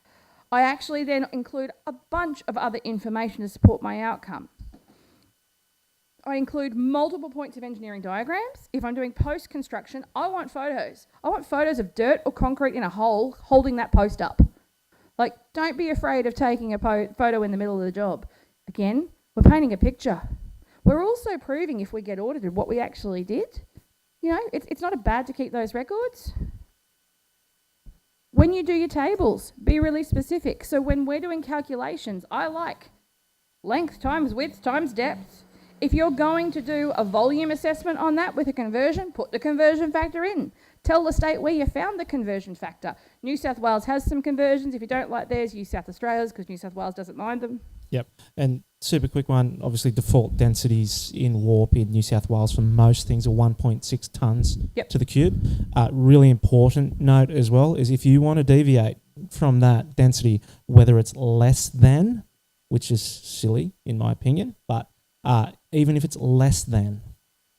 I actually then include a bunch of other information to support my outcome. I include multiple points of engineering diagrams. If I'm doing post-construction, I want photos. I want photos of dirt or concrete in a hole holding that post up. Like, don't be afraid of taking a photo in the middle of the job. Again, we're painting a picture. We're also proving, if we get audited, what we actually did. You know, it's not bad to keep those records. When you do your tables, be really specific. So when we're doing calculations, I like length times width times depth. If you're going to do a volume assessment on that with a conversion, put the conversion factor in. Tell the state where you found the conversion factor. New South Wales has some conversions. If you don't like theirs, use South Australia's because New South Wales doesn't mind them. Yep. And super quick one, obviously default densities in warp in New South Wales for most things are 1.6 tonnes to the cube. Really important note as well is if you want to deviate from that density, whether it's less than, which is silly in my opinion, but even if it's less than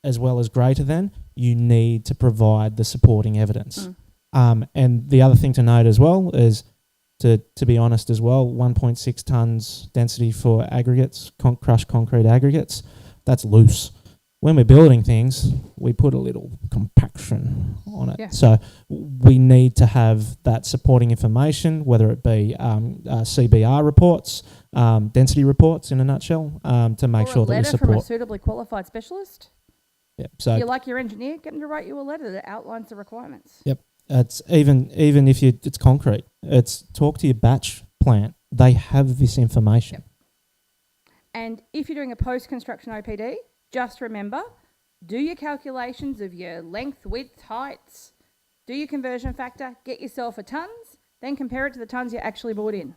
as well as greater than, you need to provide the supporting evidence. And the other thing to note as well is, to be honest as well, 1.6 tonnes density for aggregates, crushed concrete aggregates, that's loose. When we're building things, we put a little compaction on it. Yeah. So we need to have that supporting information, whether it be CBR reports, density reports in a nutshell, to make sure that we Or a letter from a support. suitably qualified specialist. Yeah. So If you like your engineer, get them to write you a letter that outlines the requirements. Yep. It's even if it's concrete, it's talk to your batch plant. They have this information. Yep. And if you're doing a post-construction OPD, just remember, do your calculations of your length, width, heights, do your conversion factor, get yourself a tonnes, then compare it to the tonnes you actually brought in.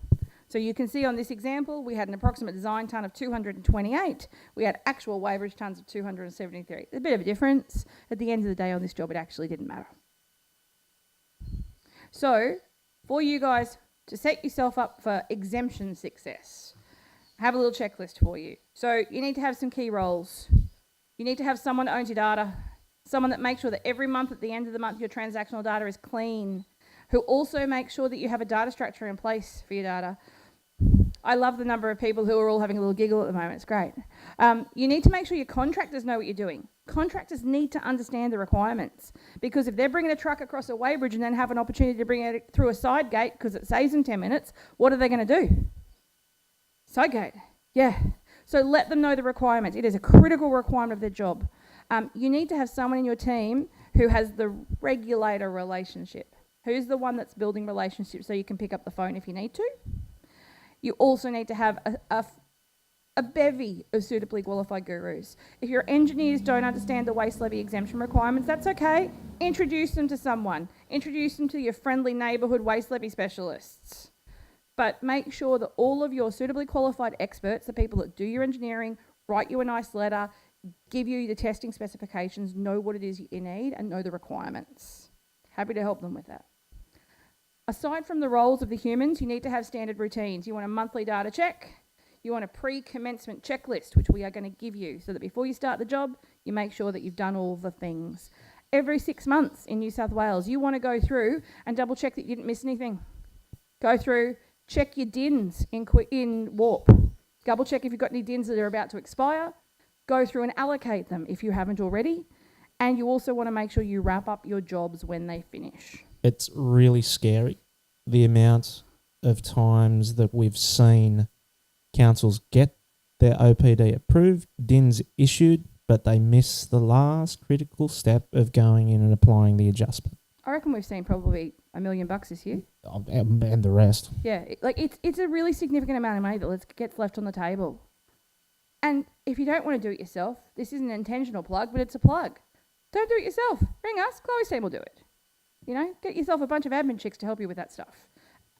So you can see on this example, we had an approximate design tonne of 228. We had actual weighbridge tonnes of 273. There's a bit of a difference. At the end of the day on this job, it actually didn't matter. So for you guys to set yourself up for exemption success, I have a little checklist for you. So you need to have some key roles. You need to have someone that owns your data, someone that makes sure that every month at the end of the month your transactional data is clean, who also makes sure that you have a data structure in place for your data. I love the number of people who are all having a little giggle at the moment. It's great. You need to make sure your contractors know what you're doing. Contractors need to understand the requirements because if they're bringing a truck across a weighbridge and then have an opportunity to bring it through a side gate because it saves them 10 minutes, what are they going to do? Side gate. Yeah. So let them know the requirements. It is a critical requirement of their job. You need to have someone in your team who has the regulator relationship. Who's the one that's building relationships so you can pick up the phone if you need to? You also need to have a bevy of suitably qualified gurus. If your engineers don't understand the waste levy exemption requirements, that's okay. Introduce them to someone. Introduce them to your friendly neighbourhood waste levy specialists. But make sure that all of your suitably qualified experts, the people that do your engineering, write you a nice letter, give you the testing specifications, know what it is you need and know the requirements. Happy to help them with that. Aside from the roles of the humans, you need to have standard routines. You want a monthly data check. You want a pre-commencement checklist, which we are going to give you so that before you start the job, you make sure that you've done all the things. Every 6 months in New South Wales, you want to go through and double check that you didn't miss anything. Go through, check your DINs in warp. Double check if you've got any DINs that are about to expire. Go through and allocate them if you haven't already. And you also want to make sure you wrap up your jobs when they finish. It's really scary, the amount of times that we've seen councils get their OPD approved, DINs issued, but they miss the last critical step of going in and applying the adjustment. I reckon we've seen probably $1 million this year. And the rest. Yeah, it's a really significant amount of money that gets left on the table. And if you don't want to do it yourself, this isn't an intentional plug, but it's a plug. Don't do it yourself. Ring us. Chloe's team will do it. You know, get yourself a bunch of admin chicks to help you with that stuff.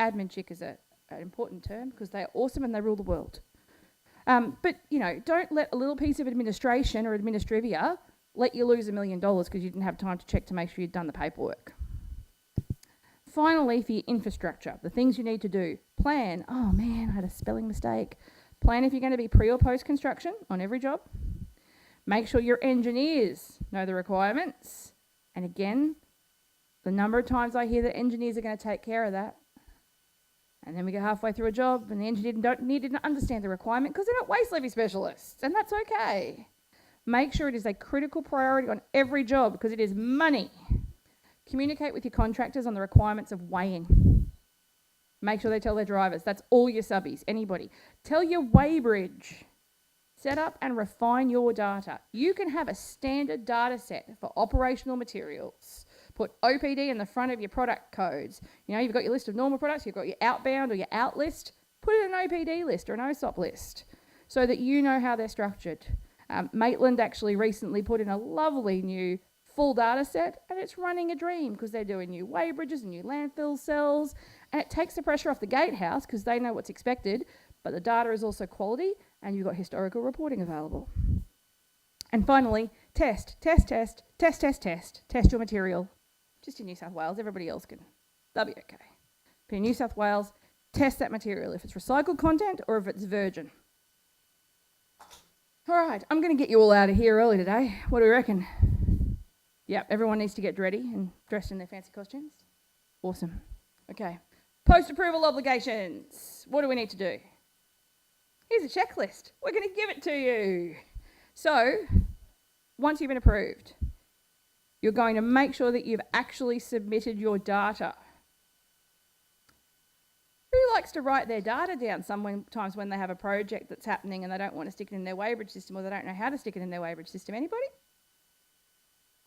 Admin chick is an important term because they're awesome and they rule the world. But, you know, don't let a little piece of administration or administrivia let you lose $1 million because you didn't have time to check to make sure you'd done the paperwork. Finally, for your infrastructure, the things you need to do. Plan. Oh, man, I had a spelling mistake. Plan if you're going to be pre or post construction on every job. Make sure your engineers know the requirements. And again, the number of times I hear that engineers are going to take care of that. And then we get halfway through a job and the engineer didn't understand the requirement because they're not waste levy specialists, and that's okay. Make sure it is a critical priority on every job because it is money. Communicate with your contractors on the requirements of weighing. Make sure they tell their drivers. That's all your subbies, anybody. Tell your weighbridge. Set up and refine your data. You can have a standard data set for operational materials. Put OPD in the front of your product codes. You know, you've got your list of normal products, you've got your outbound or your out list. Put it in an OPD list or an OSOP list so that you know how they're structured. Maitland actually recently put in a lovely new full data set, and it's running a dream because they're doing new weighbridges and new landfill cells, and it takes the pressure off the gatehouse because they know what's expected, but the data is also quality and you've got historical reporting available. And finally, test your material. Just in New South Wales, everybody else they'll be okay. But in New South Wales, test that material if it's recycled content or if it's virgin. All right, I'm going to get you all out of here early today. What do we reckon? Yep, everyone needs to get ready and dressed in their fancy costumes. Awesome. Okay, post-approval obligations. What do we need to do? Here's a checklist. We're going to give it to you. So, once you've been approved, you're going to make sure that you've actually submitted your data. Who likes to write their data down sometimes when they have a project that's happening and they don't want to stick it in their weighbridge system or they don't know how to stick it in their weighbridge system? Anybody?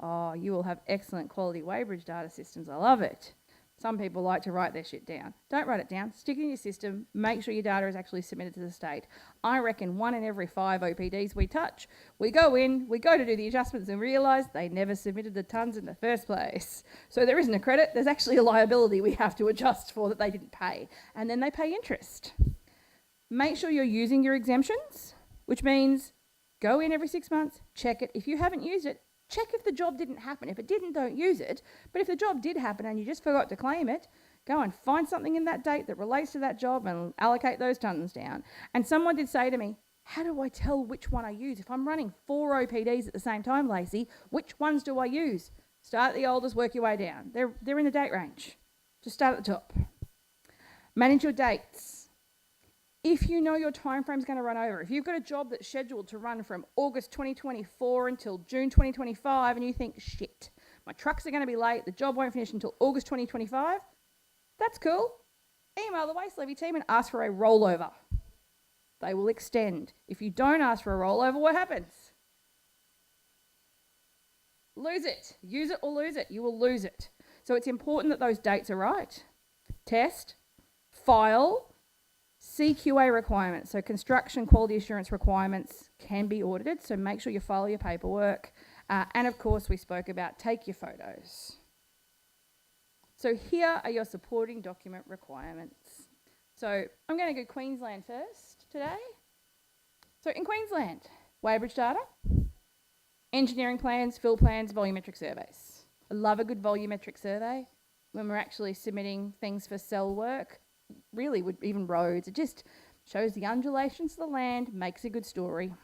Oh, you will have excellent quality weighbridge data systems. I love it. Some people like to write their shit down. Don't write it down. Stick it in your system. Make sure your data is actually submitted to the state. I reckon 1 in every 5 OPDs we touch, we go to do the adjustments and realise they never submitted the tonnes in the first place. So there isn't a credit. There's actually a liability we have to adjust for that they didn't pay. And then they pay interest. Make sure you're using your exemptions, which means go in every 6 months, check it. If you haven't used it, check if the job didn't happen. If it didn't, don't use it. But if the job did happen and you just forgot to claim it, go and find something in that date that relates to that job and allocate those tonnes down. And someone did say to me, how do I tell which one I use? If I'm running 4 OPDs at the same time, Lacey, which ones do I use? Start at the oldest, work your way down. They're in the date range. Just start at the top. Manage your dates. If you know your time frame is going to run over, if you've got a job that's scheduled to run from August 2024 until June 2025 and you think, shit, my trucks are going to be late, the job won't finish until August 2025, that's cool. Email the Waste Levy team and ask for a rollover. They will extend. If you don't ask for a rollover, what happens? Lose it. Use it or lose it. You will lose it. So it's important that those dates are right. Test, file, CQA requirements, so construction quality assurance requirements can be audited, so make sure you follow your paperwork. And of course, we spoke about take your photos. So here are your supporting document requirements. So I'm going to go Queensland first today. So in Queensland, weighbridge data, engineering plans, fill plans, volumetric surveys. I love a good volumetric survey when we're actually submitting things for cell work. Really, even roads. It just shows the undulations of the land, makes a good story.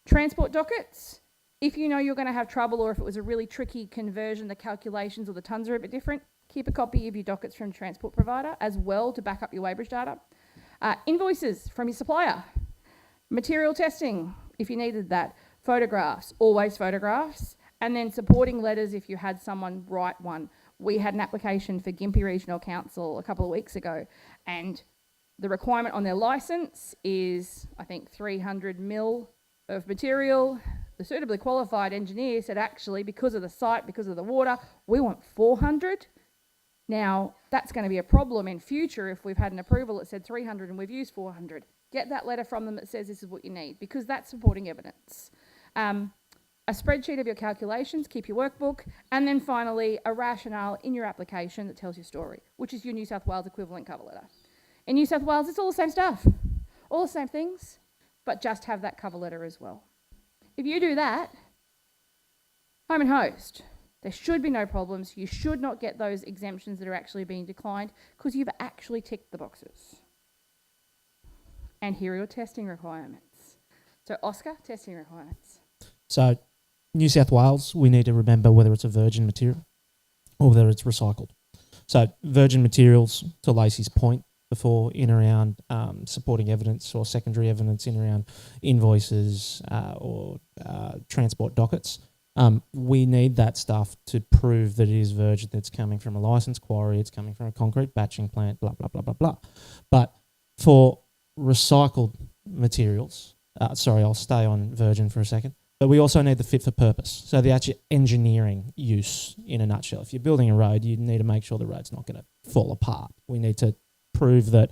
Transport dockets. If you know you're going to have trouble or if it was a really tricky conversion, the calculations or the tonnes are a bit different, keep a copy of your dockets from transport provider as well to back up your weighbridge data. Invoices from your supplier. Material testing, if you needed that. Photographs, always photographs. And then supporting letters if you had someone write one. We had an application for Gympie Regional Council a couple of weeks ago, and the requirement on their licence is, I think, 300 mil of material. The suitably qualified engineer said, actually, because of the site, because of the water, we want 400. Now, that's going to be a problem in future if we've had an approval that said 300 and we've used 400. Get that letter from them that says this is what you need, because that's supporting evidence. A spreadsheet of your calculations, keep your workbook, and then finally a rationale in your application that tells your story, which is your New South Wales equivalent cover letter. In New South Wales, it's all the same stuff, all the same things, but just have that cover letter as well. If you do that, home and host, there should be no problems. You should not get those exemptions that are actually being declined because you've actually ticked the boxes. And here are your testing requirements. So Oscar, testing requirements. So New South Wales, we need to remember whether it's a virgin material or whether it's recycled. So virgin materials, to Lacey's point, before in around supporting evidence or secondary evidence in around invoices or transport dockets. We need that stuff to prove that it is virgin, that's coming from a licensed quarry, it's coming from a concrete batching plant, blah, blah, blah, blah, blah. But for recycled materials, I'll stay on virgin for a second, but we also need the fit for purpose. So the actual engineering use in a nutshell. If you're building a road, you need to make sure the road's not going to fall apart. We need to prove that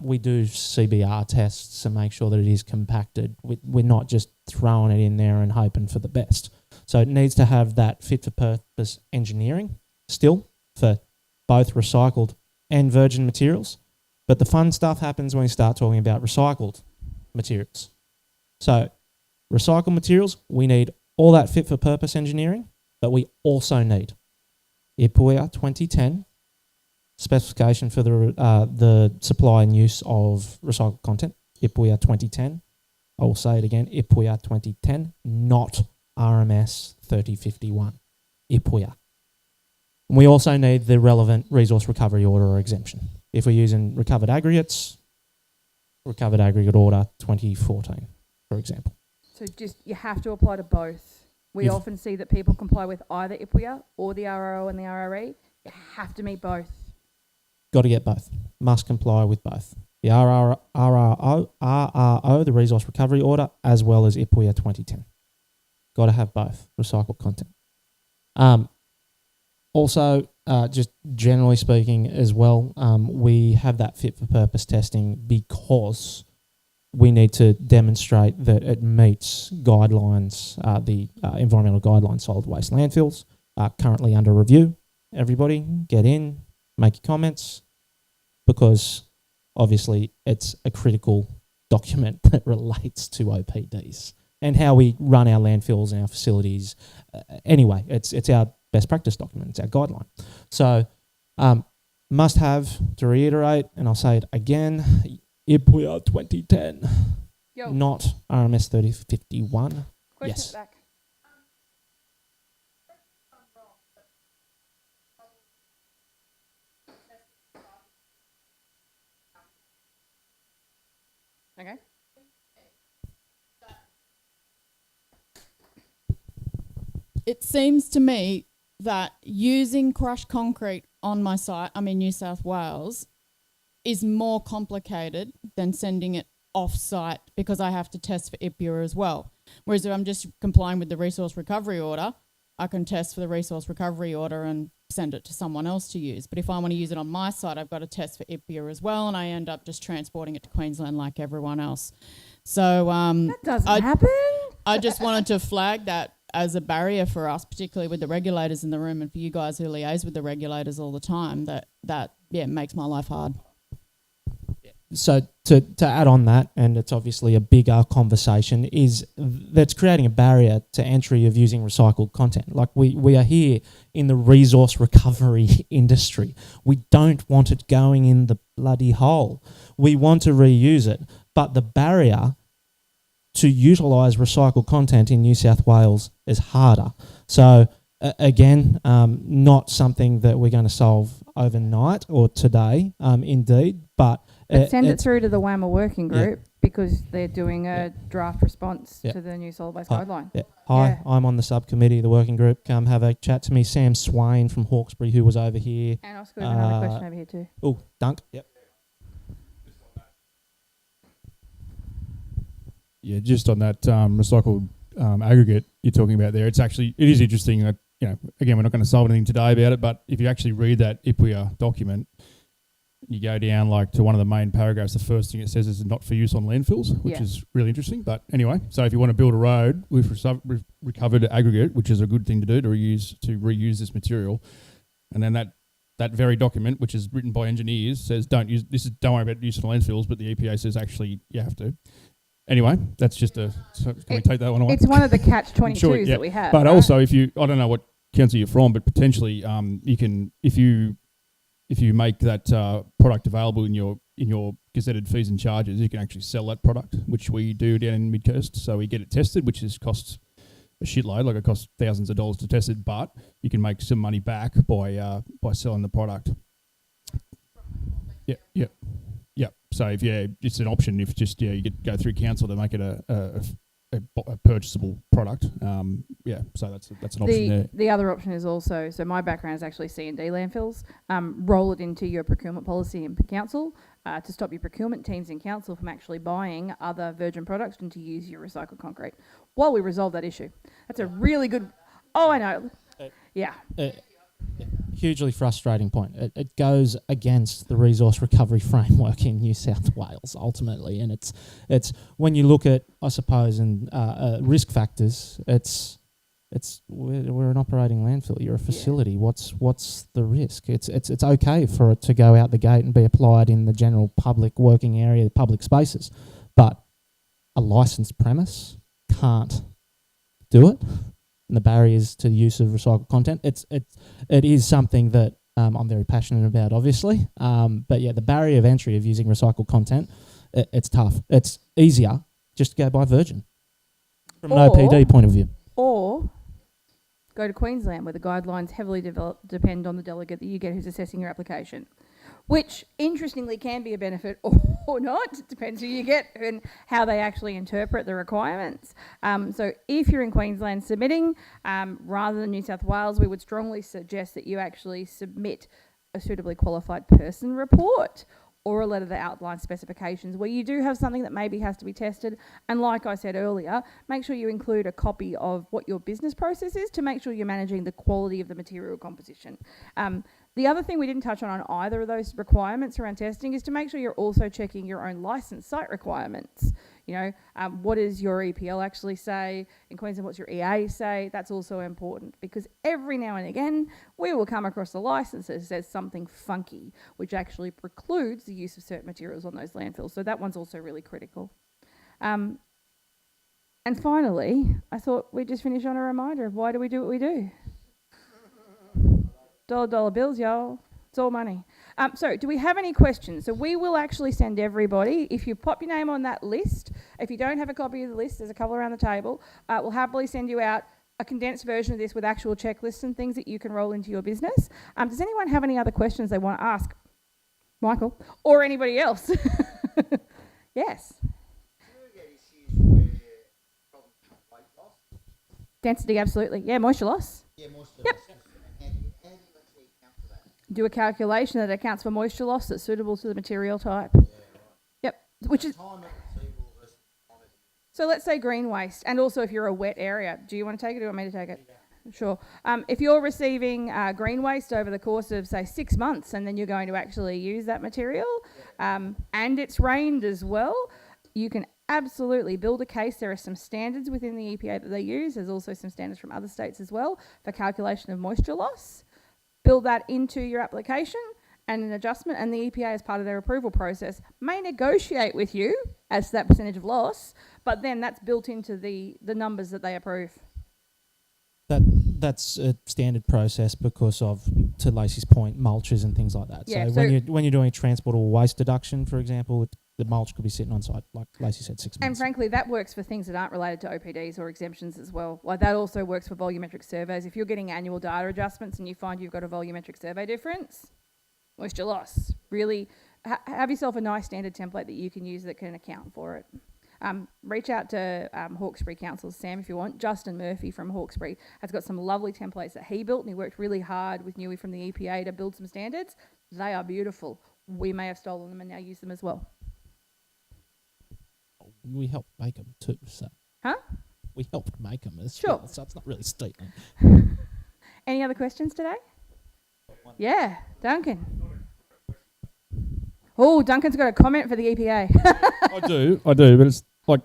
we do CBR tests to make sure that it is compacted. We're not just throwing it in there and hoping for the best. So it needs to have that fit for purpose engineering still for both recycled and virgin materials. But the fun stuff happens when we start talking about recycled materials. So recycled materials, we need all that fit for purpose engineering, but we also need IPWEA 2010 specification for the supply and use of recycled content, IPWEA 2010. I will say it again, IPWEA 2010, not RMS 3051, IPWEA. We also need the relevant resource recovery order or exemption. If we're using recovered aggregate order 2014, for example. So just you have to apply to both. We often see that people comply with either IPWEA or the RRO and the RRE. You have to meet both. Got to get both. Must comply with both. The RRO, the Resource Recovery Order, as well as IPWEA 2010. Got to have both recycled content. Also, just generally speaking as well, we have that fit for purpose testing because we need to demonstrate that it meets guidelines, the environmental guidelines, solid waste landfills, currently under review. Everybody get in, make your comments, because obviously it's a critical document that relates to OPDs and how we run our landfills and our facilities. Anyway, it's our best practice document, it's our guideline. So must have, to reiterate, and I'll say it again, IPWEA 2010, Yo. not RMS 3051. Question Yes. at the back. Okay. It seems to me that using crushed concrete on my site, I'm in New South Wales, is more complicated than sending it off-site because I have to test for IPWEA as well. Whereas if I'm just complying with the resource recovery order, I can test for the resource recovery order and send it to someone else to use. But if I want to use it on my site, I've got to test for IPWEA as well, and I end up just transporting it to Queensland like everyone else. So That doesn't happen. I just wanted to flag that as a barrier for us, particularly with the regulators in the room and for you guys who liaise with the regulators all the time, that makes my life hard. So to add on that, and it's obviously a bigger conversation, is that's creating a barrier to entry of using recycled content. Like we are here in the resource recovery industry. We don't want it going in the bloody hole. We want to reuse it. But the barrier to utilise recycled content in New South Wales is harder. So again, not something that we're going to solve overnight or today, indeed, but send it through to the WAMA working group because they're doing a draft response to the new solid waste guideline. Yeah. Hi, I'm on the subcommittee of the working group. Come have a chat to me. Sam Swain from Hawkesbury, who was over here. And Oscar, we have another question over here too. Oh, Dunk. Yep. Yeah, just on that recycled aggregate you're talking about there, it is interesting that, again, we're not going to solve anything today about it, but if you actually read that IPWEA document, you go down to one of the main paragraphs, the first thing it says is not for use on landfills, which is really interesting. But anyway, so if you want to build a road with recovered aggregate, which is a good thing to do to reuse this material, and then that very document, which is written by engineers, says don't worry about use on landfills, but the EPA says actually you have to. Anyway, that's just can we take that one away? It's one of the catch-22s that we have. But right? also, I don't know what council you're from, but potentially you can, if you make that product available in your gazetted fees and charges, you can actually sell that product, which we do down in Midcoast. So we get it tested, which costs a shitload, it costs thousands of dollars to test it, but you can make some money back by selling the product. Yeah. So if it's an option. If just you go through council to make it a purchasable product. So that's an option there. The other option is also, so my background is actually C&D landfills. Roll it into your procurement policy in council to stop your procurement teams in council from actually buying other virgin products and to use your recycled concrete while we resolve that issue. That's a really good. Oh, I know. Yeah. Hugely frustrating point. It goes against the resource recovery framework in New South Wales ultimately, and it's when you look at, I suppose, and risk factors. We're an operating landfill. You're a facility. Yeah. What's the risk? It's okay for it to go out the gate and be applied in the general public working area, public spaces, but a licensed premise can't do it. And the barriers to the use of recycled content. It is something that I'm very passionate about, obviously. But yeah, the barrier of entry of using recycled content, it's tough. It's easier just to go buy virgin from an OPD point of view. Or go to Queensland, where the guidelines heavily depend on the delegate that you get who's assessing your application, which interestingly can be a benefit or not. It depends who you get and how they actually interpret the requirements. So if you're in Queensland submitting, rather than New South Wales, we would strongly suggest that you actually submit a suitably qualified person report or a letter that outlines specifications where you do have something that maybe has to be tested. And like I said earlier, make sure you include a copy of what your business process is to make sure you're managing the quality of the material composition. The other thing we didn't touch on either of those requirements around testing is to make sure you're also checking your own license site requirements. What does your EPL actually say? In Queensland, what's your EA say? That's also important because every now and again, we will come across a license that says something funky, which actually precludes the use of certain materials on those landfills. So that one's also really critical. And finally, I thought we'd just finish on a reminder of why do we do what we do? Dollar bills, y'all. It's all money. So do we have any questions? So we will actually send everybody, if you pop your name on that list, if you don't have a copy of the list, there's a couple around the table, we'll happily send you out a condensed version of this with actual checklists and things that you can roll into your business. Does anyone have any other questions they want to ask Michael or anybody else? Yes. Density, absolutely. Yeah, moisture loss. Yeah, moisture Yep. loss. And how do you actually account for that? Do a calculation that accounts for moisture loss that's suitable to the material type. Yeah, right. Yep. Which is Time at receivable versus time at so. Let's say green waste, and also if you're a wet area, do you want to take it or do you want me to take it? Yeah. Sure. If you're receiving green waste over the course of say 6 months, and then you're going to actually use that material, and it's rained as well, you can absolutely build a case. There are some standards within the EPA that they use. There's also some standards from other states as well for calculation of moisture loss. Build that into your application and an adjustment, and the EPA as part of their approval process may negotiate with you as to that percentage of loss, but then that's built into the numbers that they approve. That's a standard process because of, to Lacey's point, mulches and things like that. Yeah, so when you're doing a transportable waste deduction, for example, the mulch could be sitting on site, like Lacey said, 6 months. And frankly, that works for things that aren't related to OPDs or exemptions as well. Like that also works for volumetric surveys. If you're getting annual data adjustments and you find you've got a volumetric survey difference, moisture loss, really have yourself a nice standard template that you can use that can account for it. Reach out to Hawkesbury Council, Sam, if you want. Justin Murphy from Hawkesbury has got some lovely templates that he built, and he worked really hard with Newey from the EPA to build some standards. They are beautiful. We may have stolen them and now use them as well. We helped make them too, so. Huh? We helped make them. Sure. So it's not really stealing. Any other questions today? Yeah, Duncan. Oh, Duncan's got a comment for the EPA. I do, but it's like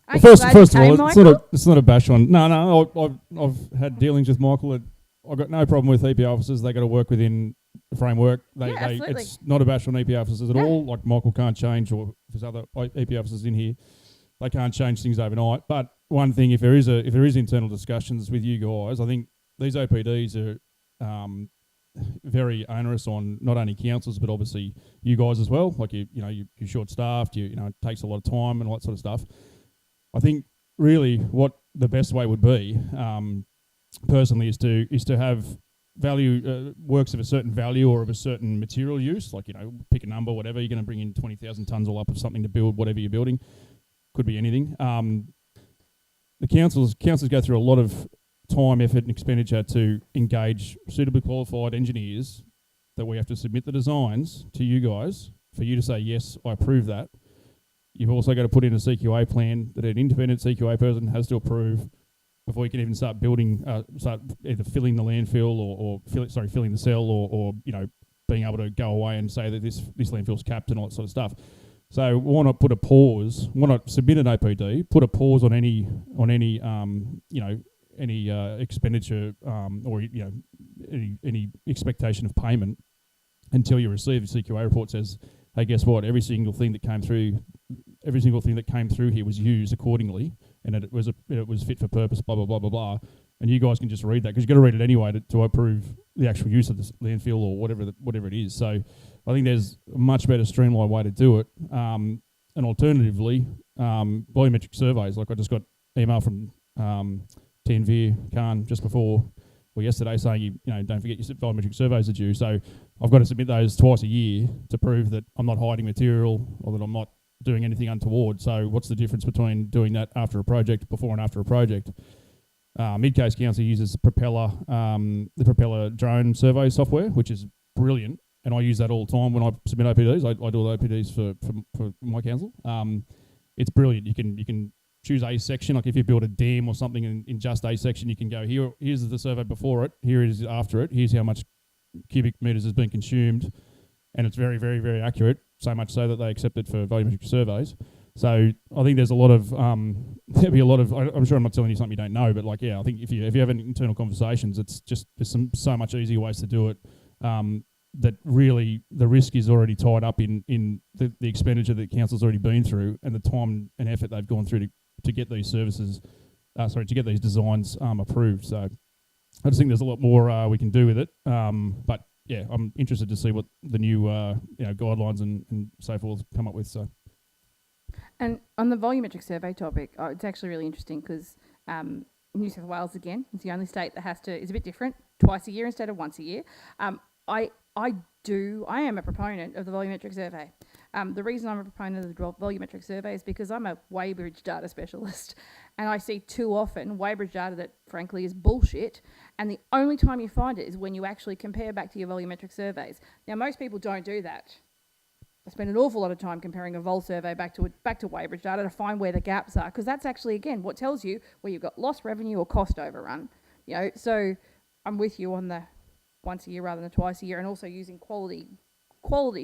Aren't first you of glad all, you came, it's not a bash on. No, I've had dealings with Michael. I've got no problem with EPA officers. They got to work within the framework. Absolutely. It's not a bash on EPA officers at all. Like Michael can't change, or if there's other EPA officers in here, they can't change things overnight. But one thing, if there is internal discussions with you guys, I think these OPDs are very onerous on not only councils but obviously you guys as well. Like you're short staffed. It takes a lot of time and all that sort of stuff. I think really what the best way would be, personally, is to have works of a certain value or of a certain material use, like, pick a number, whatever, you're going to bring in 20,000 tonnes all up of something to build whatever you're building. Could be anything. The councils go through a lot of time, effort and expenditure to engage suitably qualified engineers that we have to submit the designs to you guys for you to say, yes, I approve that. You've also got to put in a CQA plan that an independent CQA person has to approve before you can even start building, start either filling the landfill or filling the cell or being able to go away and say that this landfill's capped and all that sort of stuff. So why not put a pause? Why not submit an OPD? Put a pause on any expenditure or any expectation of payment until you receive the CQA report says, hey, guess what? Every single thing that came through here was used accordingly, and it was fit for purpose. Blah blah blah blah blah. And you guys can just read that because you've got to read it anyway to approve the actual use of the landfill or whatever it is. So I think there's a much better streamlined way to do it. And alternatively, volumetric surveys. Like I just got email from TNV Khan just before or yesterday saying don't forget your volumetric surveys are due. So I've got to submit those twice a year to prove that I'm not hiding material or that I'm not doing anything untoward. So what's the difference between doing that after a project, before and after a project? Mid-Coast Council uses the Propeller drone survey software, which is brilliant, and I use that all the time when I submit OPDs. I do all the OPDs for my council. It's brilliant. You can choose a section, like if you build a dam or something in just a section, you can go here's the survey before it, here it is after it, here's how much cubic metres has been consumed, and it's very, very, very accurate, so much so that they accept it for volumetric surveys. So I think there's a lot of there'll be a lot of. I'm sure I'm not telling you something you don't know, but I think if you have internal conversations, it's just there's so much easier ways to do it. That really the risk is already tied up in the expenditure that council's already been through and the time and effort they've gone through to get these services, to get these designs approved. So I just think there's a lot more we can do with it. But yeah, I'm interested to see what the new guidelines and so forth come up with. So. And on the volumetric survey topic, it's actually really interesting because New South Wales, again, is the only state that is a bit different, twice a year instead of once a year. I am a proponent of the volumetric survey. The reason I'm a proponent of the volumetric survey is because I'm a weighbridge data specialist and I see too often weighbridge data that frankly is bullshit, and the only time you find it is when you actually compare back to your volumetric surveys. Now, most people don't do that. I spend an awful lot of time comparing a vol survey back to weighbridge data to find where the gaps are, because that's actually, again, what tells you where you've got lost revenue or cost overrun. So I'm with you on the once a year rather than twice a year, and also using quality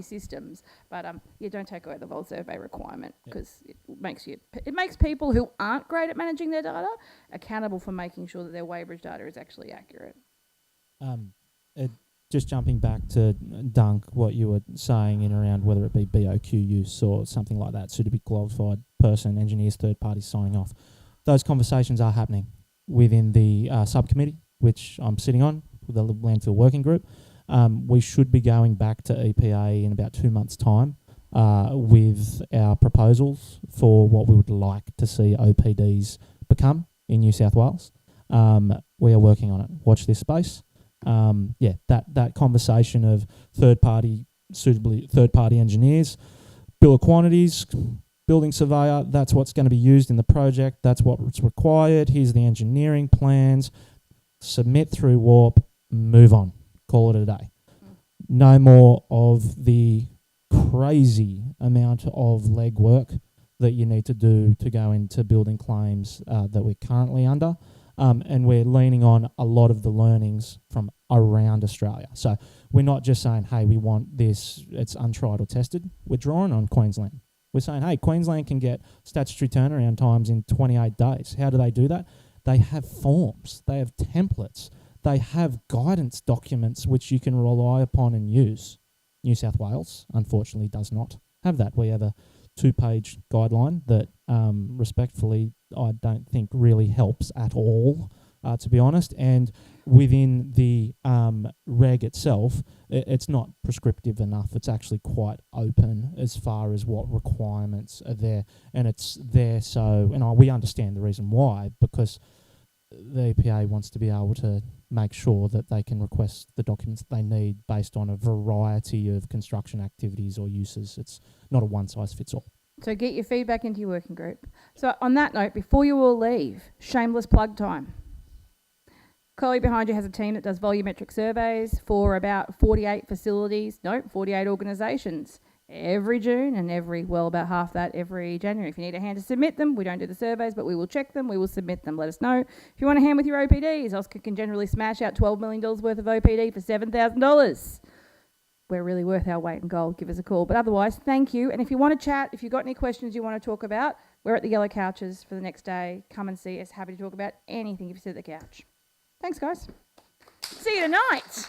systems. But don't take away the vol survey requirement, because it makes people who aren't great at managing their data accountable for making sure that their weighbridge data is actually accurate. Just jumping back to Dunk, what you were saying in around whether it be BOQ use or something like that, suitably qualified person, engineers, third parties signing off. Those conversations are happening within the subcommittee, which I'm sitting on, with the landfill working group. We should be going back to EPA in about 2 months' time with our proposals for what we would like to see OPDs become in New South Wales. We are working on it. Watch this space. That conversation of third party engineers, bill of quantities, building surveyor, that's what's going to be used in the project, that's what's required, here's the engineering plans, submit through WARP, move on, call it a day. No more of the crazy amount of legwork that you need to do to go into building claims that we're currently under. And we're leaning on a lot of the learnings from around Australia. So we're not just saying, hey, we want this, it's untried or tested. We're drawing on Queensland. We're saying, hey, Queensland can get statutory turnaround times in 28 days. How do they do that? They have forms. They have templates. They have guidance documents which you can rely upon and use. New South Wales, unfortunately, does not have that. We have a 2-page guideline that, respectfully, I don't think really helps at all, to be honest. And within the reg itself, it's not prescriptive enough. It's actually quite open as far as what requirements are there. And it's there so, and we understand the reason why, because the EPA wants to be able to make sure that they can request the documents that they need based on a variety of construction activities or uses. It's not a one-size-fits-all. So get your feedback into your working group. So on that note, before you all leave, shameless plug time. Colleague behind you has a team that does volumetric surveys for about 48 organisations every June and about half that every January. If you need a hand to submit them, we don't do the surveys, but we will check them, we will submit them. Let us know. If you want a hand with your OPDs, Oscar can generally smash out $12 million worth of OPD for $7,000. We're really worth our weight in gold. Give us a call. But otherwise, thank you. And if you want to chat, if you've got any questions you want to talk about, we're at the Yellow Couches for the next day. Come and see us. Happy to talk about anything if you sit at the couch. Thanks, guys. See you tonight.